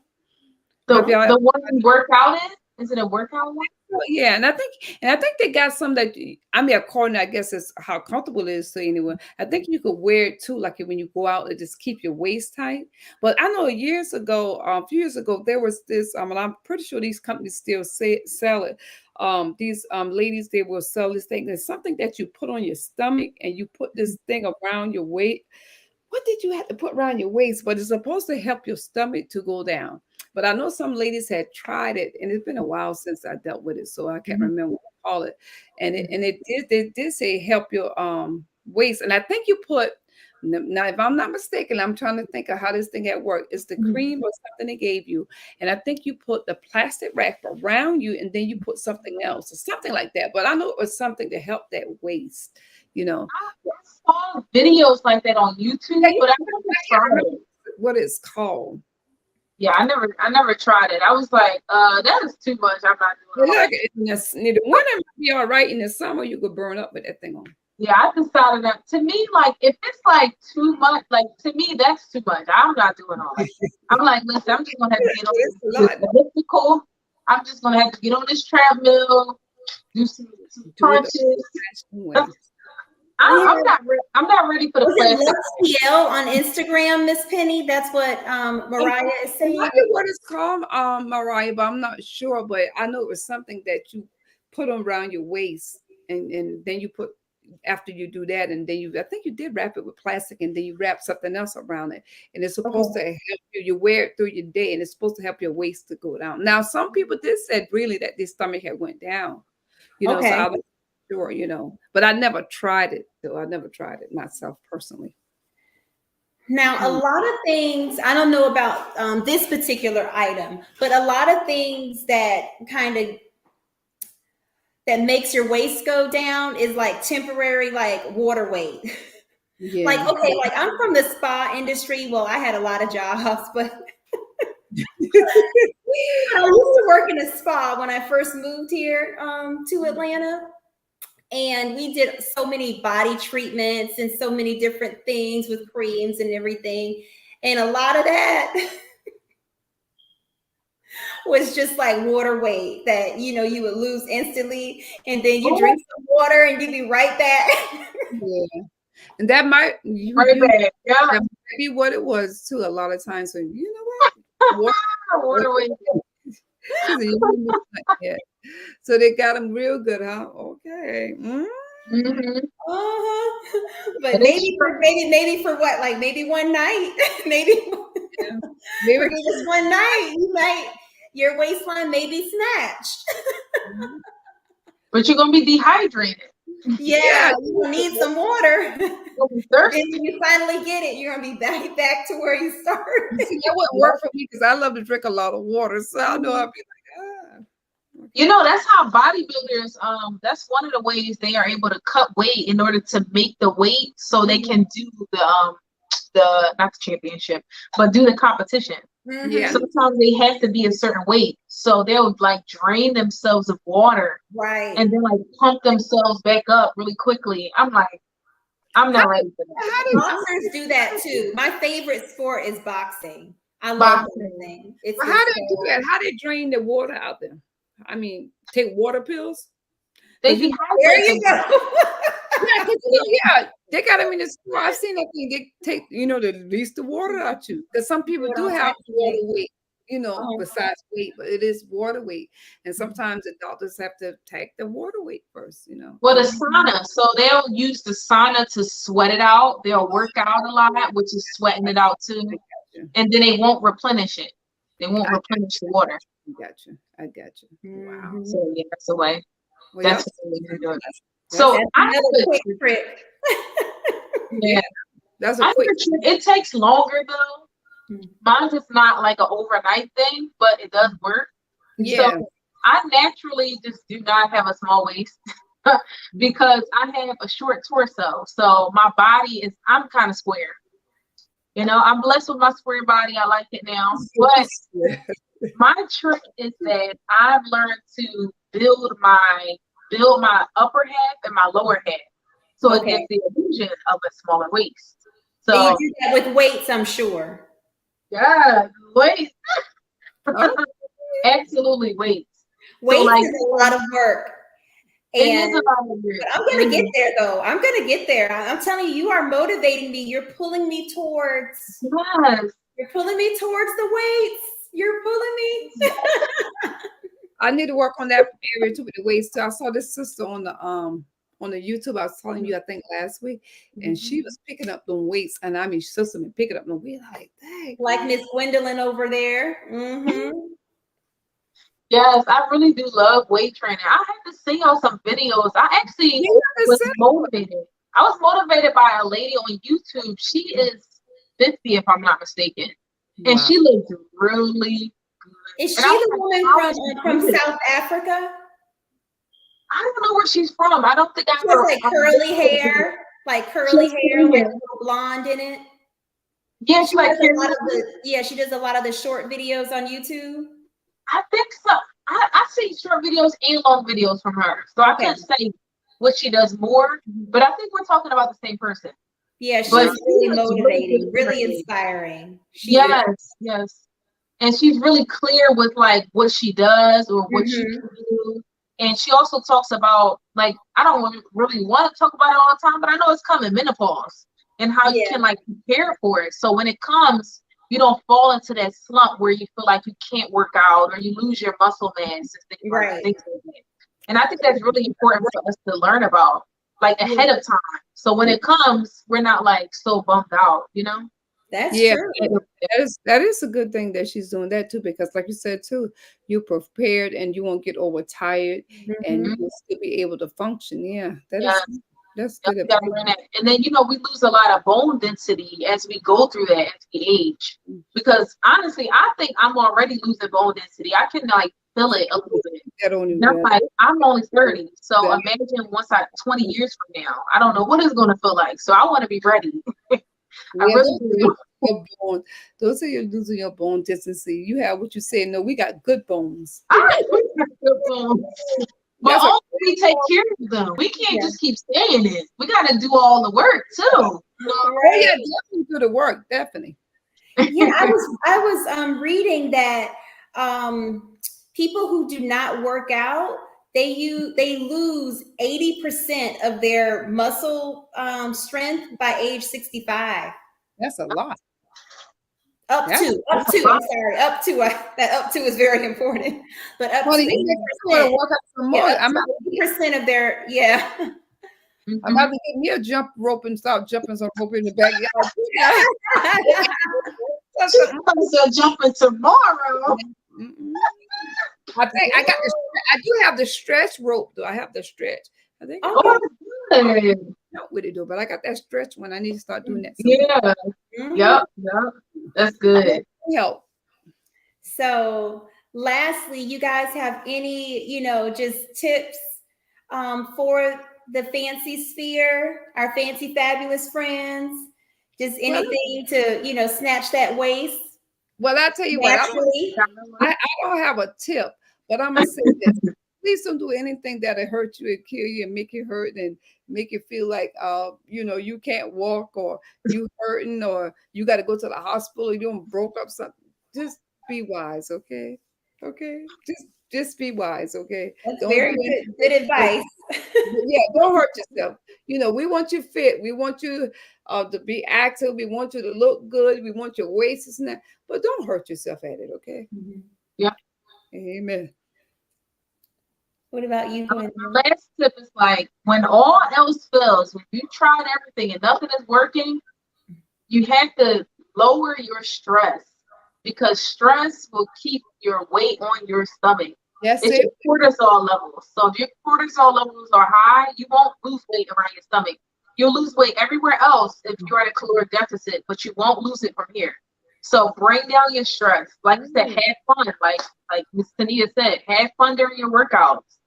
Have The y'all? the one you work out in? Is it a workout one? Oh, yeah, and I think they got some that I mean, according I guess it's how comfortable it is to anyone. I think you could wear it too, like when you go out and just keep your waist tight. But I know years ago, a few years ago, there was this. And I'm pretty sure these companies still sell it. These ladies they will sell this thing. It's something that you put on your stomach and you put this thing around your waist. What did you have to put around your waist? But it's supposed to help your stomach to go down. But I know some ladies had tried it, and it's been a while since I dealt with it, so I can't Mhm. remember what to call it. And it did say help your waist. And I think you put now, if I'm not mistaken, I'm trying to think of how this thing had worked. It's the Mhm. cream or something they gave you, and I think you put the plastic wrap around you, and then you put something else or something like that. But I know it was something to help that waist. You know, I saw videos like that on yeah, YouTube, but I never I can't tried remember it. what it's called. Yeah, I never tried it. I was like, that is too much. I'm not doing But all look, that. in the winter might be all right. In the summer, you could burn up with that thing on. Yeah, I decided that to me, like if it's like too much, like to me, that's too much. I'm not doing all that. I'm like, listen, I'm just gonna have to get on It's a this lot. elliptical. I'm just gonna have to get on this treadmill, do some Do it the crunches. old-fashioned way. Yeah. I'm not ready for the Was it plastic. Lux PL on Instagram, Miss Penny? That's what Mariah is It saying. might be what it's called, Mariah, but I'm not sure. But I know it was something that you put around your waist, and then you put after you do that, and then I think you did wrap it with plastic, and then you wrap something else around it, and it's supposed to Okay. help you. You wear it through your day, and it's supposed to help your waist to go down. Now, some people did said really that their stomach had went down, so Okay. I was sure, but I never tried it though. I never tried it myself personally. Now, a Hmm. lot of things, I don't know about this particular item, but a lot of things that that makes your waist go down is like temporary, like water weight. Like, Yeah. okay, like I'm from the spa industry. Well, I had a lot of jobs, but I used to work in a spa when I first moved here to Atlanta. And we did so many body treatments and so many different things with creams and everything. And a lot of that was just like water weight that, you would lose instantly. And then you Oh, drink some water and you be right back. Yeah. And that might right back. Yeah, that might be what it was too. A lot of times when you know what, water weight. she said, "You didn't look like that." So they got them real good, huh? Okay. Mm. Mm-hmm. But And it's maybe for what? Like maybe one night, maybe Yeah. for Maybe. just one night, your waistline may be snatched. but you're gonna be dehydrated. Yeah, Yeah. you will need some water. You'll be Then thirsty. when you finally get it, you're gonna be back to where you started. See, that wouldn't work for me because I love to drink a lot of water. So I know I'd be like, You know, that's how bodybuilders, that's one of the ways they are able to cut weight in order to make the weight so they can do the not the championship, but do the competition. yeah. Sometimes they have to be a certain weight. So they'll like drain themselves of water Right. and then like pump themselves back up really quickly. I'm like, I'm not ready for How that. did Boxers do that too. My favorite sport is boxing. I love Boxing. boxing. It's Well, just how they do that? How they drain the water out there? I mean, take water pills? They 'Cause you there dehydrate you go. Yeah, 'cause, yeah, they got them in the store. I've seen that thing. They take, to release the water out you. Because some people Put do all have types of water things. weight, Uh-huh. besides weight, but it is water weight. And sometimes the doctors have to take the water weight first. Well, the sauna. So they'll use the sauna to sweat it out. They'll work out a lot, which is sweating it out too. I got you. And then they won't replenish it. They won't replenish the water. I got you. Wow. Mhm. So yeah, that's the way. Well, That's yep. the way to do it. That's So That's I another have quick trick. yeah, That's I a have quick. a trick. It takes longer though. Mhm. Mine's is not like an overnight thing, but it does work. Yeah. So I naturally just do not have a small waist because I have a short torso. So my body is, I'm kind of square. You know, I'm blessed with my square body. I like it now. But my trick is that I've learned to build my upper half and my lower half. So it gives Okay. the illusion of a smaller waist. And So you do that with weights, I'm sure. yeah, weights. Oh, Absolutely weights. So Weights like is a lot of work. it is And a lot of work. but I'm gonna get there though. I'm gonna get there. I'm telling you, you are motivating me. You're pulling me towards. Yes. You're pulling me towards the weights. You're pulling me. I need to work on that area too with the waist too. I saw this sister on the YouTube. I was telling you, I think last week, and she was picking up the weights, and I mean, sister been picking up the weight like that. Like Miss Gwendolyn over there. Mm-hmm. Yes, I really do love weight training. I have to see y'all some videos. I actually was motivated. I was motivated by a lady on YouTube. She is 50, if I'm not mistaken. And she looks really good. Is she And I was the like, woman from South Africa? I don't know where she's from. I don't think I She has like curly hair, like a little blonde in it. Yeah, she like does a lot of the, she does a lot of the short videos on YouTube. I think so. I see short videos and long videos from her. So I can't say what she does more, but I think we're talking about the same person. Yeah, she's really motivating, really inspiring. Yes. And she's really clear with like what she does or what she can do. And she also talks about, like, I don't really want to talk about it all the time, but I know it's coming, menopause, and how you can like prepare for it. So when it comes, you don't fall into that slump where you feel like you can't work out or you lose your muscle mass and things like that. And I think that's really important for us to learn about, like, ahead of time. So when it comes, we're not like so bummed out, you know? That's true. That is a good thing that she's doing that too, because like you said too, you're prepared and you won't get overtired and you'll still be able to function. Yeah, that's good. And then, you know, we lose a lot of bone density as we go through that as we age. Because honestly, I think I'm already losing bone density. I can like feel it a little bit. I'm like, I'm only 30. So imagine 20 years from now, I don't know what it's going to feel like. So I want to be ready. I really do. Those are losing your bone density. You have what you say. No, we got good bones. We got good bones. But also we take care of them. We can't just keep saying it. We got to do all the work too. Oh yeah, definitely do the work. Definitely. Yeah, I was reading that people who do not work out, they lose 80% of their muscle strength by age 65. That's a lot. Up to. I'm sorry. Up to. That up to is very important. But up to 80%. Work out some more. Yeah, 80% of their I'm about to get me a jump rope and start jumping some rope in the backyard. I'm jumping tomorrow. I think I do have the stretch rope though. I have the stretch. I think not with it though, but I got that stretch one. I need to start doing that. Yep. That's good. Help. So lastly, you guys have any, just tips for the fancy sphere, our fancy fabulous friends? Just anything to, snatch that waist? Well, I tell you what, I don't have a tip, but I'm gonna say this. Please don't do anything that'll hurt you and kill you and make you hurt and make you feel like you can't walk or you hurting or you got to go to the hospital or you don't broke up something. Just be wise, okay? Okay, just be wise, okay? That's very good advice. Yeah, don't hurt yourself. We want you fit. We want you to be active. We want you to look good. We want your waist and that, but don't hurt yourself at it, okay? Yeah. Amen. What about you? My last tip is like, when all else fails, when you tried everything and nothing is working, you have to lower your stress. because stress will keep your weight on your stomach. That's It's it. your cortisol levels. So if your cortisol levels are high, you won't lose weight around your stomach. You'll lose weight everywhere else if you're at a caloric deficit, but you won't lose it from here. So bring down your stress. Like I said, have fun. Like Miss Tanita said, have fun during your workouts.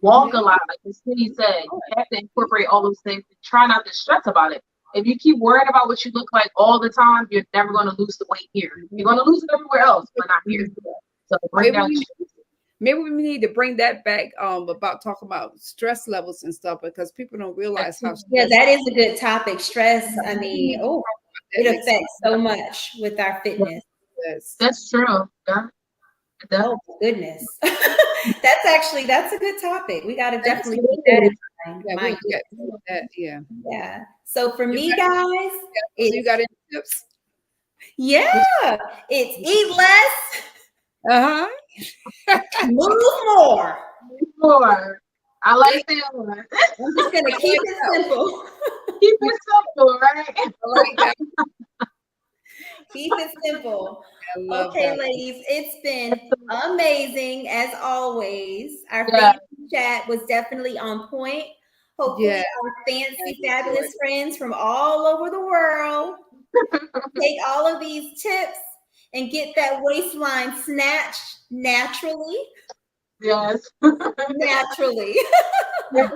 Walk a lot, like Miss Tinny said. You have to incorporate all those things and try not to stress about it. If you keep worrying about what you look like all the time, you're never going to lose the weight here. You're going to lose it everywhere else, but not here. So bring down your stress. Maybe we need to bring that back about talking about stress levels and stuff, because people don't realize how that is a good topic. Stress, I mean, it affects so much with our fitness. Yes. That's true. Yeah. Oh goodness. that's a good topic. We got to definitely keep that in mind. Yeah. So for me, guys, you got any tips? Yeah, it's eat less. Move more. I like that one. I'm just gonna keep it simple. Keep it simple, right? I like that. Keep it simple. Okay, ladies, it's been amazing as always. Our fancy chat was definitely on point. Hopefully, our fancy, fabulous friends from all over the world take all of these tips and get that waistline snatched naturally. Yes. Naturally. Yes.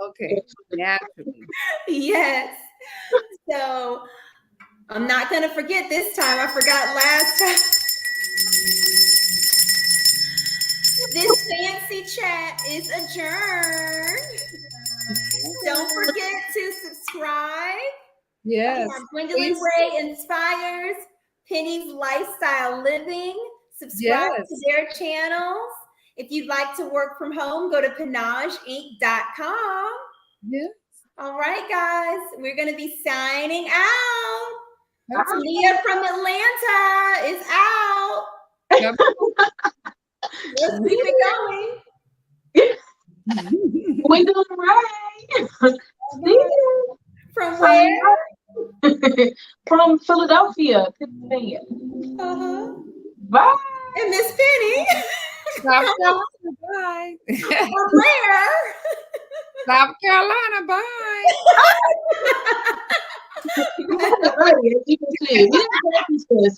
Okay. Naturally. Yes. So I'm not going to forget this time. I forgot last time. This fancy chat is adjourned. Don't forget to subscribe. Yes. Gwendolyn Ray Inspires, Penny's Lifestyle Living. Subscribe to their channels. If you'd like to work from home, go to panageinc.com. Yes. All right, guys. We're going to be signing out. Leah from Atlanta is out. Yep. Let's keep it going. Gwendolyn Ray. From where? From Philadelphia, Pennsylvania. Bye. And Miss Penny. South Carolina, bye. From where? South Carolina, bye. Right, as you can see, we didn't practice this.